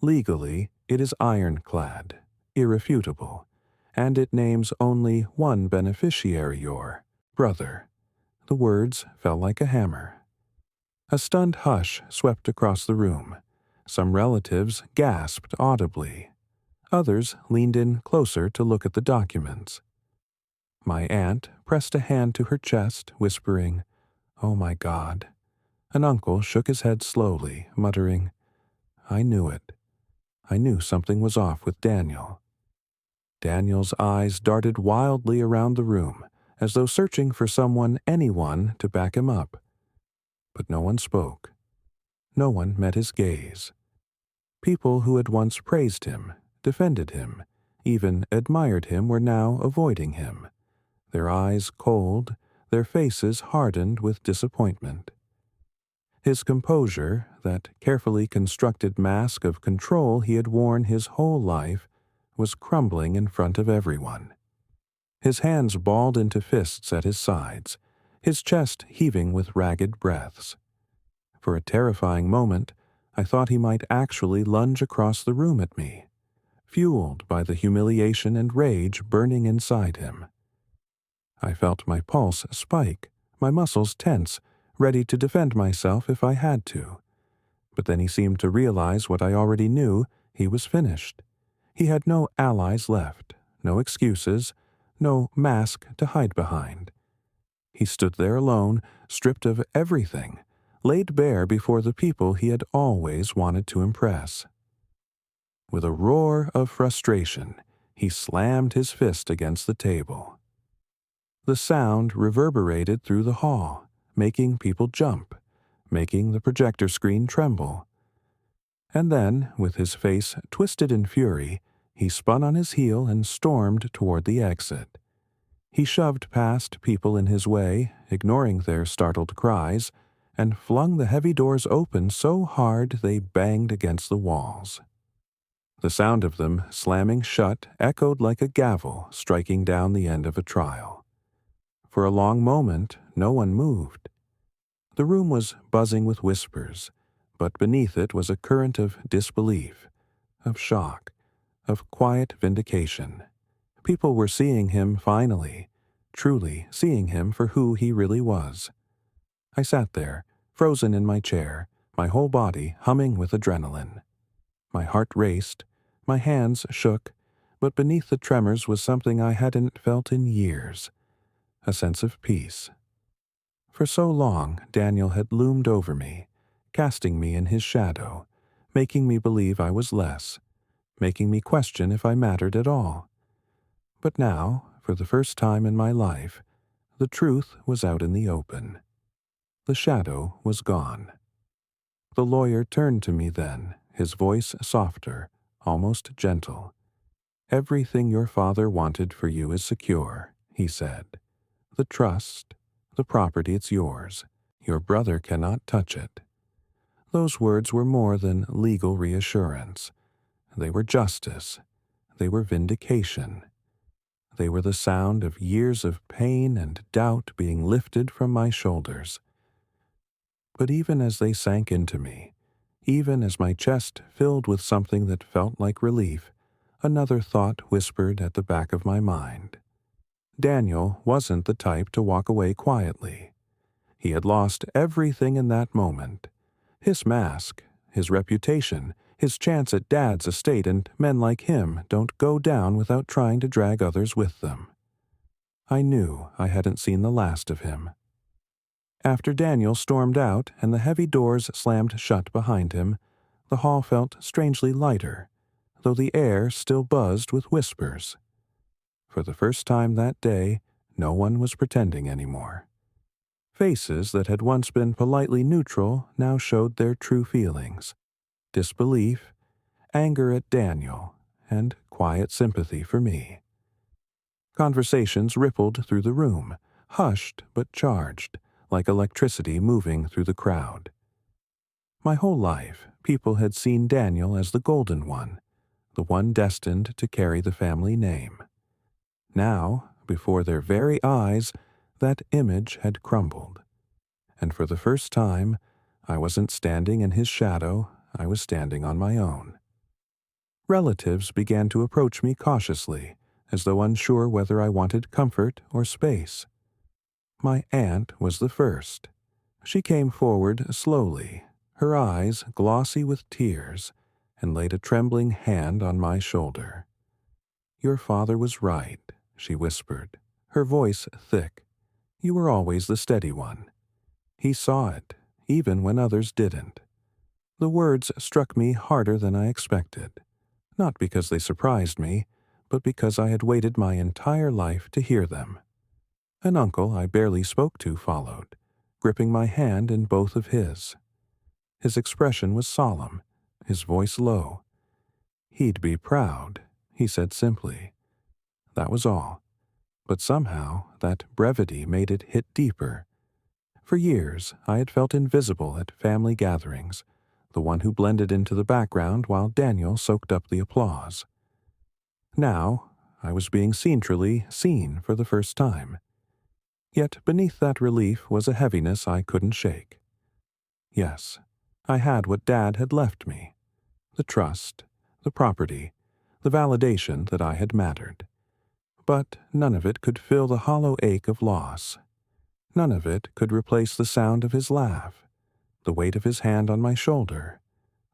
Legally, it is ironclad, irrefutable, and it names only one beneficiary, your brother. The words fell like a hammer. A stunned hush swept across the room. Some relatives gasped audibly. Others leaned in closer to look at the documents. My aunt pressed a hand to her chest, whispering, "Oh my God." An uncle shook his head slowly, muttering, "I knew it. I knew something was off with Daniel." Daniel's eyes darted wildly around the room, as though searching for anyone to back him up. But no one spoke. No one met his gaze. People who had once praised him, defended him, even admired him were now avoiding him, their eyes cold, their faces hardened with disappointment. His composure, that carefully constructed mask of control he had worn his whole life, was crumbling in front of everyone. His hands balled into fists at his sides, his chest heaving with ragged breaths. For a terrifying moment, I thought he might actually lunge across the room at me, fueled by the humiliation and rage burning inside him. I felt my pulse spike, my muscles tense, ready to defend myself if I had to. But then he seemed to realize what I already knew: he was finished. He had no allies left, no excuses, no mask to hide behind. He stood there alone, stripped of everything, laid bare before the people he had always wanted to impress. With a roar of frustration, he slammed his fist against the table. The sound reverberated through the hall, making people jump, making the projector screen tremble. And then, with his face twisted in fury, he spun on his heel and stormed toward the exit. He shoved past people in his way, ignoring their startled cries, and flung the heavy doors open so hard they banged against the walls. The sound of them slamming shut echoed like a gavel striking down the end of a trial. For a long moment, no one moved. The room was buzzing with whispers, but beneath it was a current of disbelief, of shock, of quiet vindication. People were seeing him finally, truly seeing him for who he really was. I sat there, frozen in my chair, my whole body humming with adrenaline. My heart raced, my hands shook, but beneath the tremors was something I hadn't felt in years, a sense of peace. For so long, Daniel had loomed over me, casting me in his shadow, making me believe I was less, making me question if I mattered at all. But now, for the first time in my life, the truth was out in the open. The shadow was gone. The lawyer turned to me then, his voice softer, almost gentle. "Everything your father wanted for you is secure," he said. "The trust, the property, it's yours. Your brother cannot touch it." Those words were more than legal reassurance. They were justice. They were vindication. They were the sound of years of pain and doubt being lifted from my shoulders. But even as they sank into me, even as my chest filled with something that felt like relief, another thought whispered at the back of my mind. Daniel wasn't the type to walk away quietly. He had lost everything in that moment. His mask, his reputation, his chance at Dad's estate, and men like him don't go down without trying to drag others with them. I knew I hadn't seen the last of him. After Daniel stormed out and the heavy doors slammed shut behind him, the hall felt strangely lighter, though the air still buzzed with whispers. For the first time that day, no one was pretending anymore. Faces that had once been politely neutral now showed their true feelings. disbelief, anger at Daniel, and quiet sympathy for me. Conversations rippled through the room, hushed but charged, like electricity moving through the crowd. My whole life, people had seen Daniel as the golden one, the one destined to carry the family name. Now, before their very eyes, that image had crumbled. And for the first time, I wasn't standing in his shadow, I was standing on my own. Relatives began to approach me cautiously, as though unsure whether I wanted comfort or space. My aunt was the first. She came forward slowly, her eyes glossy with tears, and laid a trembling hand on my shoulder. "Your father was right," she whispered, her voice thick. "You were always the steady one. He saw it, even when others didn't." The words struck me harder than I expected, not because they surprised me, but because I had waited my entire life to hear them. An uncle I barely spoke to followed, gripping my hand in both of his. His expression was solemn, his voice low. "He'd be proud," he said simply. That was all. But somehow that brevity made it hit deeper. For years, I had felt invisible at family gatherings, the one who blended into the background while Daniel soaked up the applause. Now, I was being centrally seen for the first time. Yet beneath that relief was a heaviness I couldn't shake. Yes, I had what Dad had left me: the trust, the property, the validation that I had mattered. But none of it could fill the hollow ache of loss. None of it could replace the sound of his laugh, the weight of his hand on my shoulder,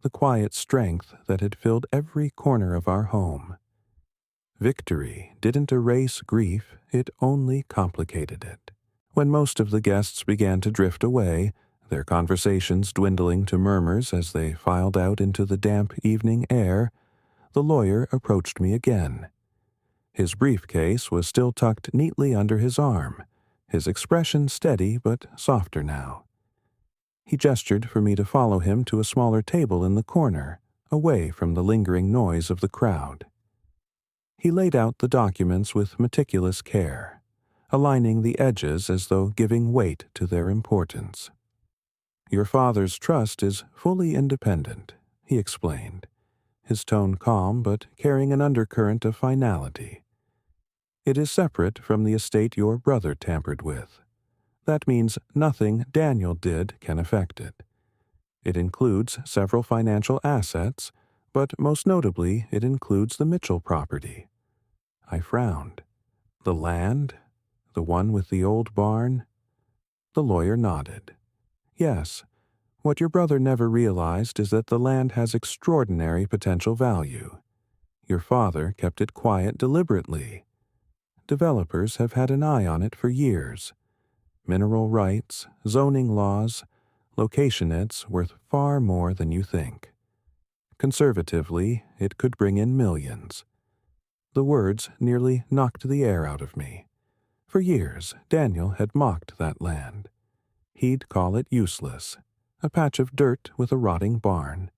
the quiet strength that had filled every corner of our home. Victory didn't erase grief, it only complicated it. When most of the guests began to drift away, their conversations dwindling to murmurs as they filed out into the damp evening air, the lawyer approached me again. His briefcase was still tucked neatly under his arm, his expression steady but softer now. He gestured for me to follow him to a smaller table in the corner, away from the lingering noise of the crowd. He laid out the documents with meticulous care, aligning the edges as though giving weight to their importance. "Your father's trust is fully independent," he explained, his tone calm but carrying an undercurrent of finality. "It is separate from the estate your brother tampered with. That means nothing Daniel did can affect it. It includes several financial assets, but most notably it includes the Mitchell property." I frowned. "The land? The one with the old barn?" The lawyer nodded. "Yes. What your brother never realized is that the land has extraordinary potential value. Your father kept it quiet deliberately. Developers have had an eye on it for years. Mineral rights, zoning laws, location it's worth far more than you think. Conservatively, it could bring in millions." The words nearly knocked the air out of me. For years, Daniel had mocked that land. He'd call it useless, a patch of dirt with a rotting barn.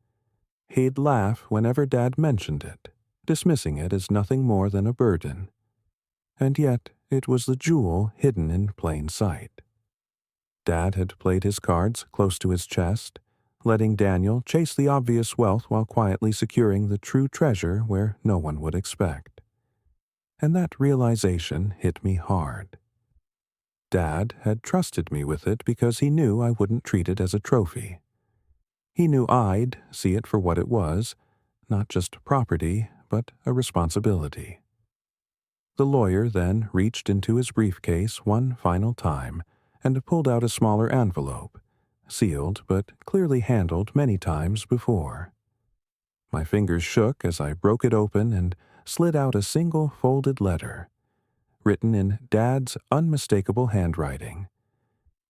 He'd laugh whenever Dad mentioned it, dismissing it as nothing more than a burden. And yet it was the jewel hidden in plain sight. Dad had played his cards close to his chest, letting Daniel chase the obvious wealth while quietly securing the true treasure where no one would expect. And that realization hit me hard. Dad had trusted me with it because he knew I wouldn't treat it as a trophy. He knew I'd see it for what it was, not just property, but a responsibility. The lawyer then reached into his briefcase one final time and pulled out a smaller envelope, sealed but clearly handled many times before. My fingers shook as I broke it open and slid out a single folded letter, written in Dad's unmistakable handwriting.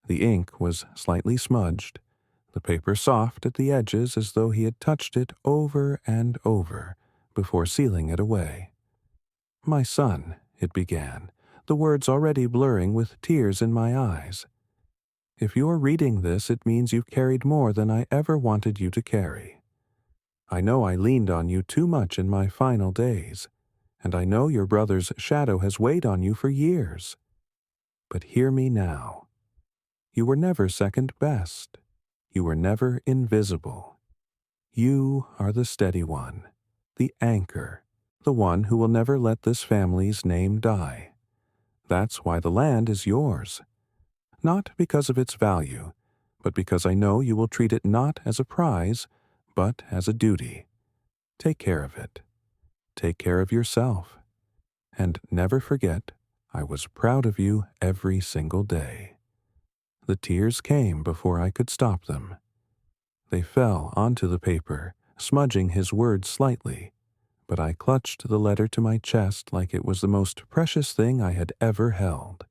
The ink was slightly smudged, the paper soft at the edges as though he had touched it over and over before sealing it away. "My son," it began, the words already blurring with tears in my eyes. "If you're reading this, it means you've carried more than I ever wanted you to carry. I know I leaned on you too much in my final days, and I know your brother's shadow has weighed on you for years. But hear me now. You were never second best. You were never invisible. You are the steady one, the anchor, the one who will never let this family's name die. That's why the land is yours. Not because of its value, but because I know you will treat it not as a prize, but as a duty. Take care of it. Take care of yourself. And never forget, I was proud of you every single day. The tears came before I could stop them. They fell onto the paper, smudging his words slightly, but I clutched the letter to my chest like it was the most precious thing I had ever held.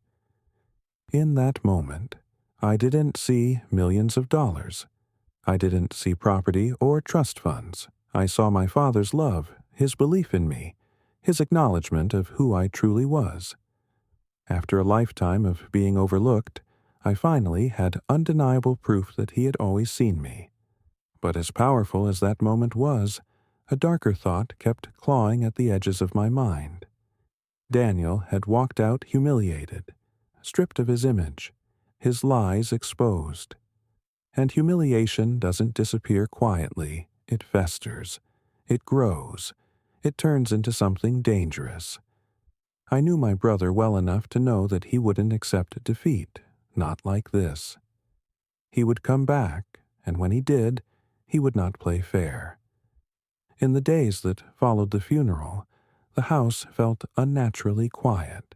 In that moment, I didn't see millions of dollars. I didn't see property or trust funds. I saw my father's love, his belief in me, his acknowledgement of who I truly was. After a lifetime of being overlooked, I finally had undeniable proof that he had always seen me. But as powerful as that moment was, a darker thought kept clawing at the edges of my mind. Daniel had walked out humiliated, stripped of his image, his lies exposed. And humiliation doesn't disappear quietly, it festers, it grows, it turns into something dangerous. I knew my brother well enough to know that he wouldn't accept defeat, not like this. He would come back, and when he did, he would not play fair. In the days that followed the funeral, the house felt unnaturally quiet.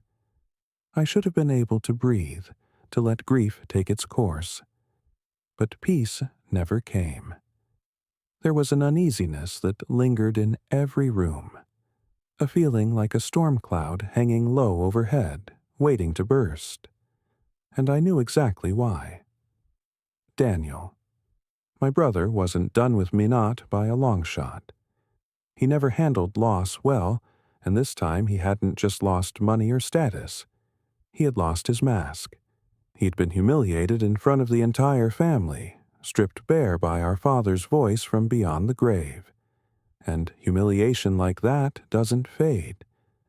I should have been able to breathe, to let grief take its course. But peace never came. There was an uneasiness that lingered in every room, a feeling like a storm cloud hanging low overhead, waiting to burst. And I knew exactly why. Daniel. My brother wasn't done with me, not by a long shot. He never handled loss well, and this time he hadn't just lost money or status. He had lost his mask. He'd been humiliated in front of the entire family, stripped bare by our father's voice from beyond the grave. And humiliation like that doesn't fade.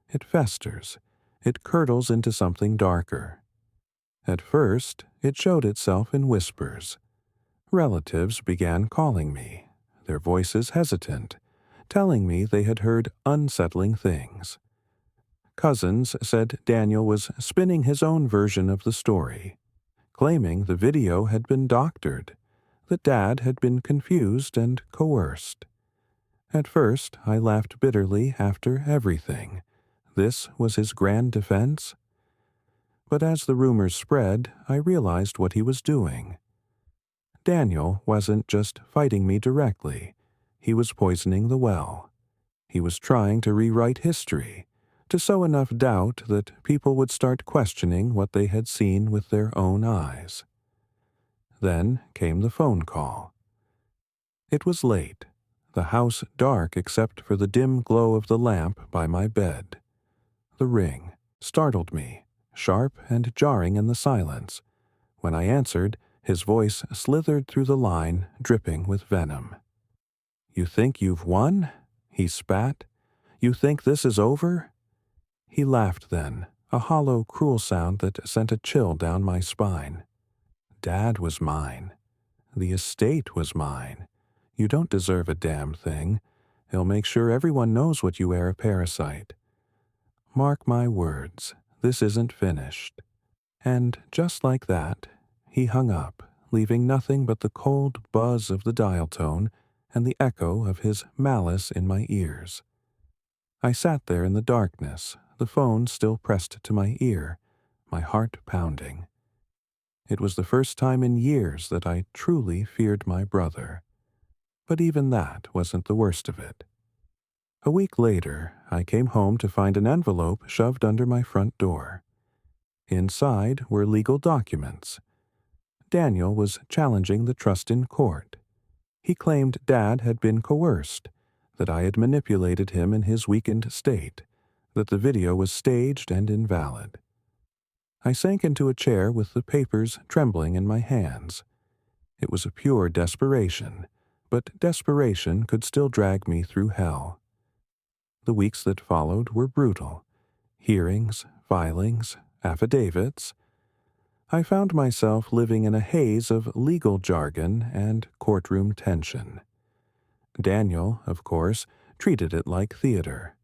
It festers. It curdles into something darker. At first, it showed itself in whispers. Relatives began calling me, their voices hesitant, telling me they had heard unsettling things. Cousins said Daniel was spinning his own version of the story, claiming the video had been doctored, that Dad had been confused and coerced. At first, I laughed bitterly after everything. This was his grand defense? But as the rumors spread, I realized what he was doing. Daniel wasn't just fighting me directly. He was poisoning the well. He was trying to rewrite history, to sow enough doubt that people would start questioning what they had seen with their own eyes. Then came the phone call. It was late, the house dark except for the dim glow of the lamp by my bed. The ring startled me, sharp and jarring in the silence. When I answered, his voice slithered through the line, dripping with venom. "You think you've won?" he spat. "You think this is over?" He laughed then, a hollow, cruel sound that sent a chill down my spine. "Dad was mine. The estate was mine. You don't deserve a damn thing. He'll make sure everyone knows what you are, a parasite. Mark my words, this isn't finished." And just like that, he hung up, leaving nothing but the cold buzz of the dial tone and the echo of his malice in my ears. I sat there in the darkness, the phone still pressed to my ear, my heart pounding. It was the first time in years that I truly feared my brother. But even that wasn't the worst of it. A week later, I came home to find an envelope shoved under my front door. Inside were legal documents. Daniel was challenging the trust in court. He claimed Dad had been coerced, that I had manipulated him in his weakened state, that the video was staged and invalid. I sank into a chair with the papers trembling in my hands. It was a pure desperation, but desperation could still drag me through hell. The weeks that followed were brutal. Hearings, filings, affidavits. I found myself living in a haze of legal jargon and courtroom tension. Daniel, of course, treated it like theater.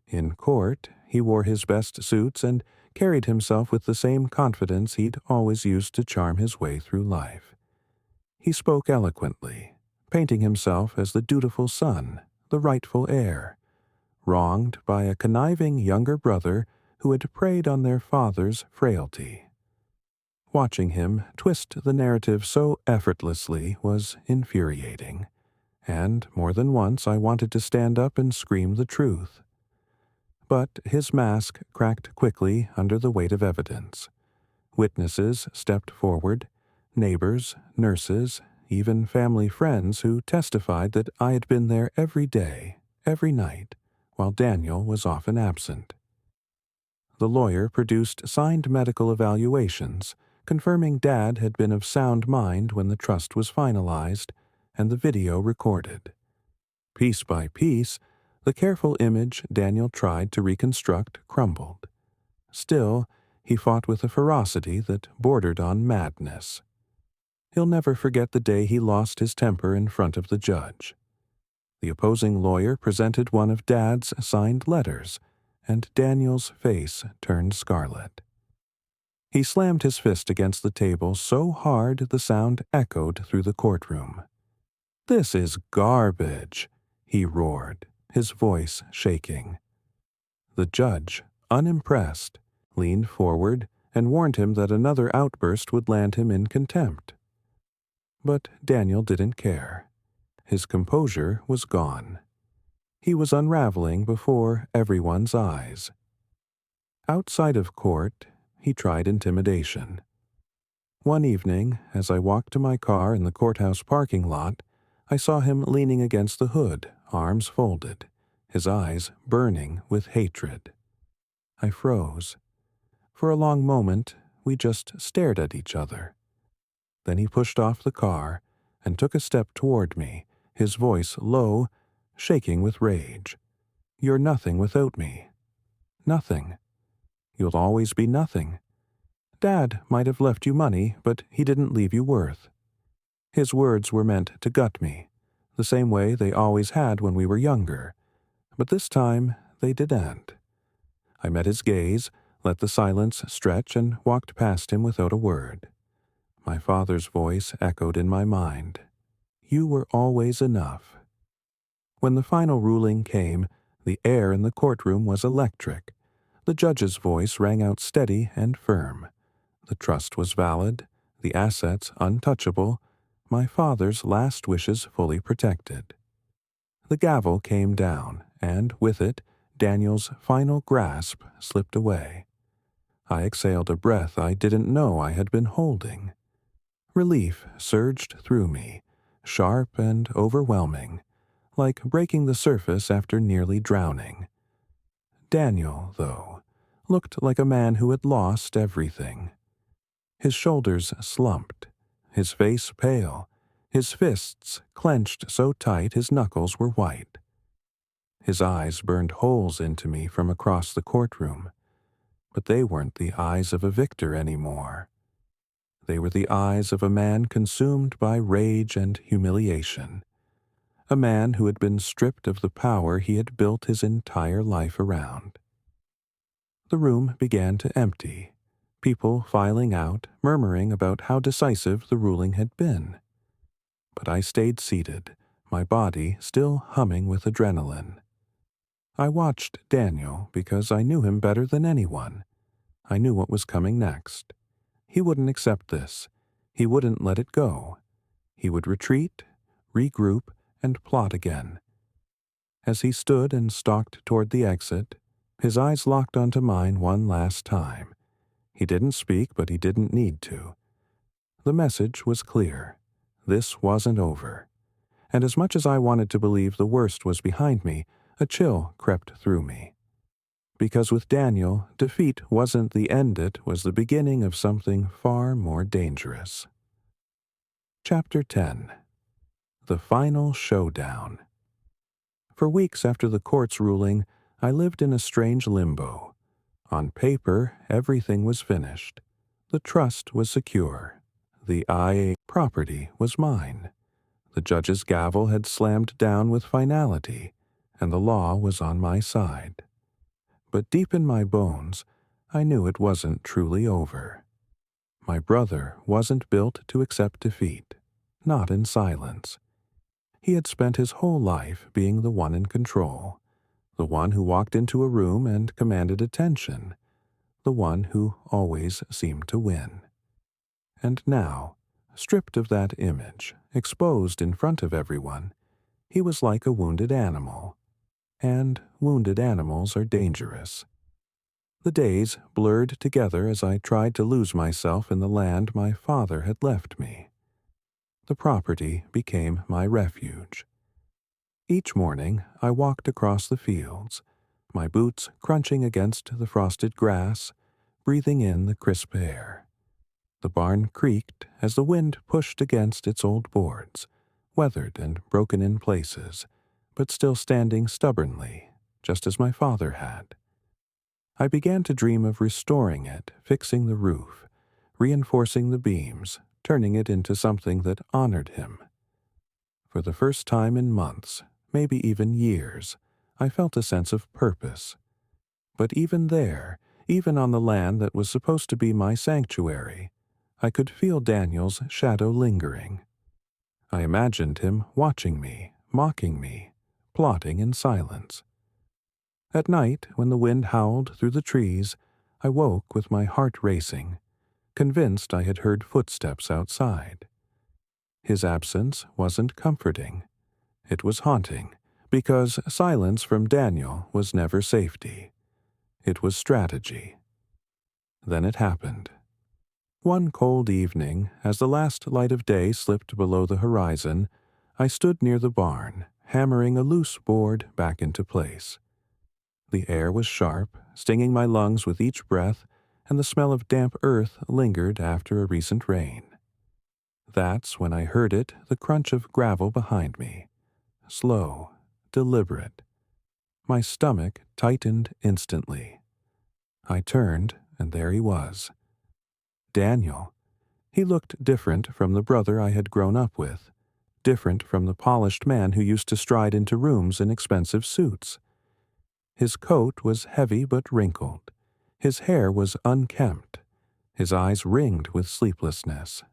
In court, he wore his best suits and carried himself with the same confidence he'd always used to charm his way through life. He spoke eloquently, painting himself as the dutiful son, the rightful heir, wronged by a conniving younger brother who had preyed on their father's frailty. Watching him twist the narrative so effortlessly was infuriating, and more than once I wanted to stand up and scream the truth. But his mask cracked quickly under the weight of evidence. Witnesses stepped forward, neighbors, nurses, even family friends who testified that I had been there every day, every night, while Daniel was often absent. The lawyer produced signed medical evaluations, confirming Dad had been of sound mind when the trust was finalized and the video recorded. Piece by piece, the careful image Daniel tried to reconstruct crumbled. Still, he fought with a ferocity that bordered on madness. He'll never forget the day he lost his temper in front of the judge. The opposing lawyer presented one of Dad's signed letters, and Daniel's face turned scarlet. He slammed his fist against the table so hard the sound echoed through the courtroom. "This is garbage," he roared, his voice shaking. The judge, unimpressed, leaned forward and warned him that another outburst would land him in contempt. But Daniel didn't care. His composure was gone. He was unraveling before everyone's eyes. Outside of court, he tried intimidation. One evening, as I walked to my car in the courthouse parking lot, I saw him leaning against the hood, arms folded, his eyes burning with hatred. I froze. For a long moment, we just stared at each other. Then he pushed off the car and took a step toward me, his voice low, shaking with rage. "You're nothing without me. Nothing. You'll always be nothing. Dad might have left you money, but he didn't leave you worth." His words were meant to gut me, the same way they always had when we were younger, but this time they didn't. I met his gaze, let the silence stretch, and walked past him without a word. My father's voice echoed in my mind. "You were always enough." When the final ruling came, the air in the courtroom was electric. The judge's voice rang out steady and firm. The trust was valid, the assets untouchable, my father's last wishes fully protected. The gavel came down, and with it, Daniel's final grasp slipped away. I exhaled a breath I didn't know I had been holding. Relief surged through me, sharp and overwhelming, like breaking the surface after nearly drowning. Daniel, though, looked like a man who had lost everything. His shoulders slumped, his face pale, his fists clenched so tight his knuckles were white. His eyes burned holes into me from across the courtroom, but they weren't the eyes of a victor anymore. They were the eyes of a man consumed by rage and humiliation, a man who had been stripped of the power he had built his entire life around. The room began to empty, people filing out, murmuring about how decisive the ruling had been. But I stayed seated, my body still humming with adrenaline. I watched Daniel because I knew him better than anyone. I knew what was coming next. He wouldn't accept this. He wouldn't let it go. He would retreat, regroup, and plot again. As he stood and stalked toward the exit, his eyes locked onto mine one last time. He didn't speak, but he didn't need to. The message was clear. This wasn't over. And as much as I wanted to believe the worst was behind me, a chill crept through me. Because with Daniel, defeat wasn't the end, it was the beginning of something far more dangerous. Chapter 10. The final showdown. For weeks after the court's ruling, I lived in a strange limbo. On paper, everything was finished. The trust was secure. The IA property was mine. The judge's gavel had slammed down with finality, and the law was on my side. But deep in my bones, I knew it wasn't truly over. My brother wasn't built to accept defeat, not in silence. He had spent his whole life being the one in control, the one who walked into a room and commanded attention, the one who always seemed to win. And now, stripped of that image, exposed in front of everyone, he was like a wounded animal. And wounded animals are dangerous. The days blurred together as I tried to lose myself in the land my father had left me. The property became my refuge. Each morning I walked across the fields, my boots crunching against the frosted grass, breathing in the crisp air. The barn creaked as the wind pushed against its old boards, weathered and broken in places, but still standing stubbornly, just as my father had. I began to dream of restoring it, fixing the roof, reinforcing the beams, turning it into something that honored him. For the first time in months, maybe even years, I felt a sense of purpose. But even there, even on the land that was supposed to be my sanctuary, I could feel Daniel's shadow lingering. I imagined him watching me, mocking me, plotting in silence. At night, when the wind howled through the trees, I woke with my heart racing, convinced I had heard footsteps outside. His absence wasn't comforting. It was haunting, because silence from Daniel was never safety. It was strategy. Then it happened. One cold evening, as the last light of day slipped below the horizon, I stood near the barn, hammering a loose board back into place. The air was sharp, stinging my lungs with each breath, and the smell of damp earth lingered after a recent rain. That's when I heard it, the crunch of gravel behind me. Slow, deliberate. My stomach tightened instantly. I turned, and there he was. Daniel. He looked different from the brother I had grown up with, different from the polished man who used to stride into rooms in expensive suits. His coat was heavy but wrinkled. His hair was unkempt. His eyes ringed with sleeplessness.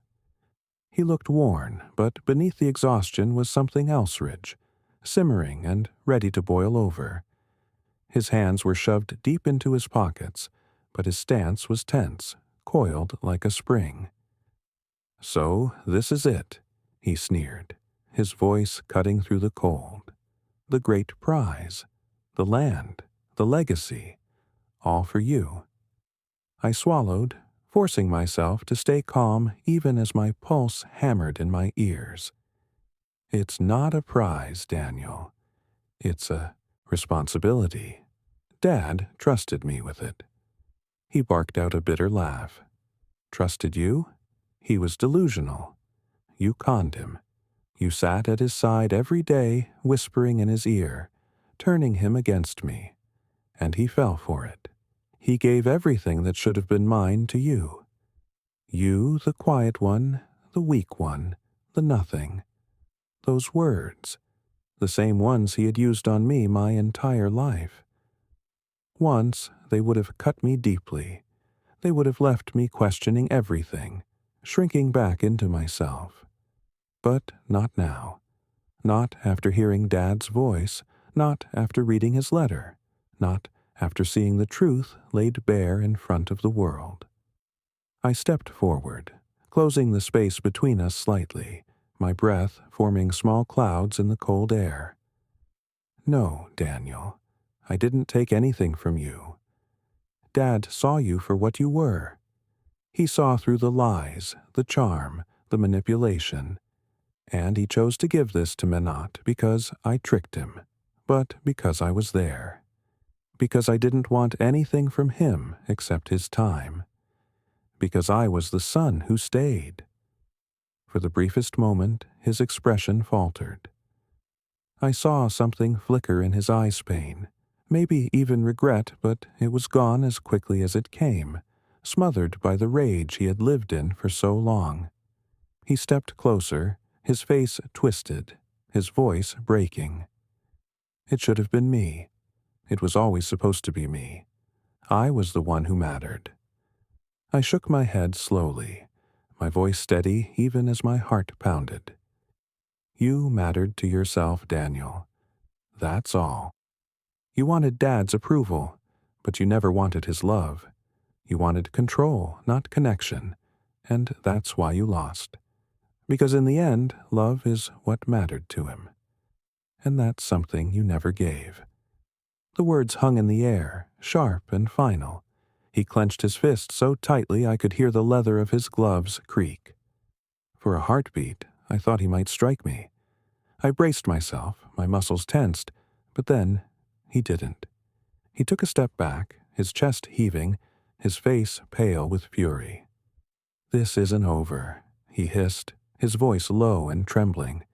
He looked worn, but beneath the exhaustion was something else rich, simmering and ready to boil over. His hands were shoved deep into his pockets, but his stance was tense, coiled like a spring. "So this is it," he sneered, his voice cutting through the cold. "The great prize. The land, the legacy, all for you." I swallowed, forcing myself to stay calm even as my pulse hammered in my ears. "It's not a prize, Daniel. It's a responsibility. Dad trusted me with it." He barked out a bitter laugh. "Trusted you? He was delusional. You conned him. You sat at his side every day, whispering in his ear, turning him against me. And he fell for it. He gave everything that should have been mine to you. You, the quiet one, the weak one, the nothing. Those words, the same ones he had used on me my entire life. Once they would have cut me deeply. They would have left me questioning everything, shrinking back into myself. But not now. Not after hearing Dad's voice, not after reading his letter, not after seeing the truth laid bare in front of the world. I stepped forward, closing the space between us slightly, my breath forming small clouds in the cold air. "No, Daniel, I didn't take anything from you. Dad saw you for what you were. He saw through the lies, the charm, the manipulation, and he chose to give this to Menat because I tricked him, but because I was there. Because I didn't want anything from him except his time. Because I was the son who stayed." For the briefest moment, his expression faltered. I saw something flicker in his eye-spain, maybe even regret, but it was gone as quickly as it came, smothered by the rage he had lived in for so long. He stepped closer, his face twisted, his voice breaking. It should have been me. It was always supposed to be me. I was the one who mattered. I shook my head slowly, my voice steady even as my heart pounded. You mattered to yourself, Daniel. That's all. You wanted Dad's approval, but you never wanted his love. You wanted control, not connection, and that's why you lost. Because in the end, love is what mattered to him. And that's something you never gave. The words hung in the air, sharp and final. He clenched his fist so tightly I could hear the leather of his gloves creak. For a heartbeat, I thought he might strike me. I braced myself, my muscles tensed, but then he didn't. He took a step back, his chest heaving, his face pale with fury. This isn't over, he hissed, his voice low and trembling.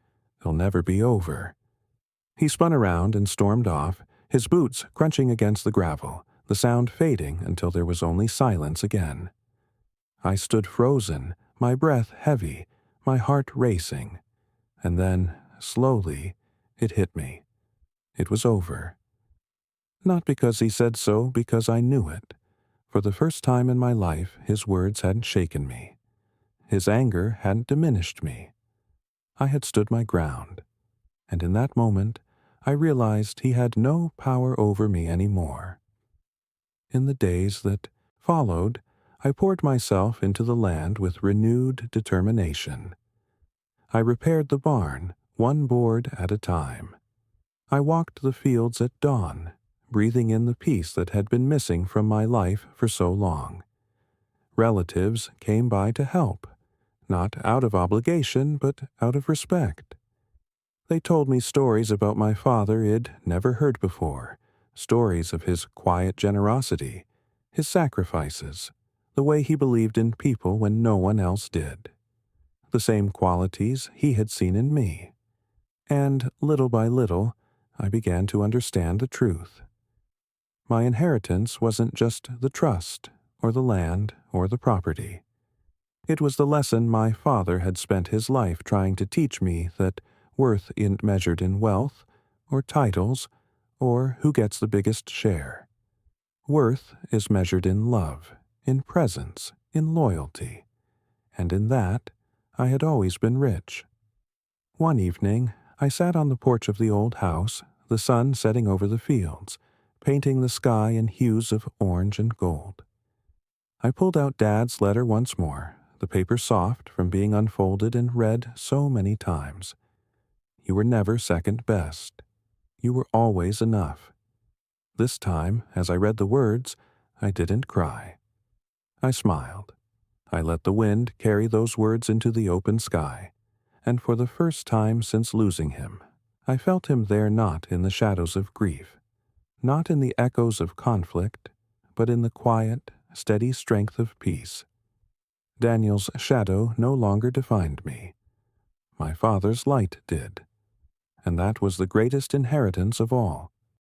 It'll never be over. He spun around and stormed off, his boots crunching against the gravel, the sound fading until there was only silence again. I stood frozen, my breath heavy, my heart racing. And then, slowly, it hit me. It was over. Not because he said so, because I knew it. For the first time in my life, his words hadn't shaken me. His anger hadn't diminished me. I had stood my ground. And in that moment, I realized he had no power over me anymore. In the days that followed, I poured myself into the land with renewed determination. I repaired the barn, one board at a time. I walked the fields at dawn, breathing in the peace that had been missing from my life for so long. Relatives came by to help, not out of obligation, but out of respect. They told me stories about my father I'd never heard before, stories of his quiet generosity, his sacrifices, the way he believed in people when no one else did. The same qualities he had seen in me. And little by little, I began to understand the truth. My inheritance wasn't just the trust, or the land, or the property. It was the lesson my father had spent his life trying to teach me, that worth isn't measured in wealth, or titles, or who gets the biggest share. Worth is measured in love, in presence, in loyalty. And in that, I had always been rich. One evening, I sat on the porch of the old house, the sun setting over the fields, painting the sky in hues of orange and gold. I pulled out Dad's letter once more, the paper soft from being unfolded and read so many times. You were never second best. You were always enough. This time, as I read the words, I didn't cry. I smiled. I let the wind carry those words into the open sky, and for the first time since losing him, I felt him there, not in the shadows of grief, not in the echoes of conflict, but in the quiet, steady strength of peace. Daniel's shadow no longer defined me. My father's light did, and that was the greatest inheritance of all.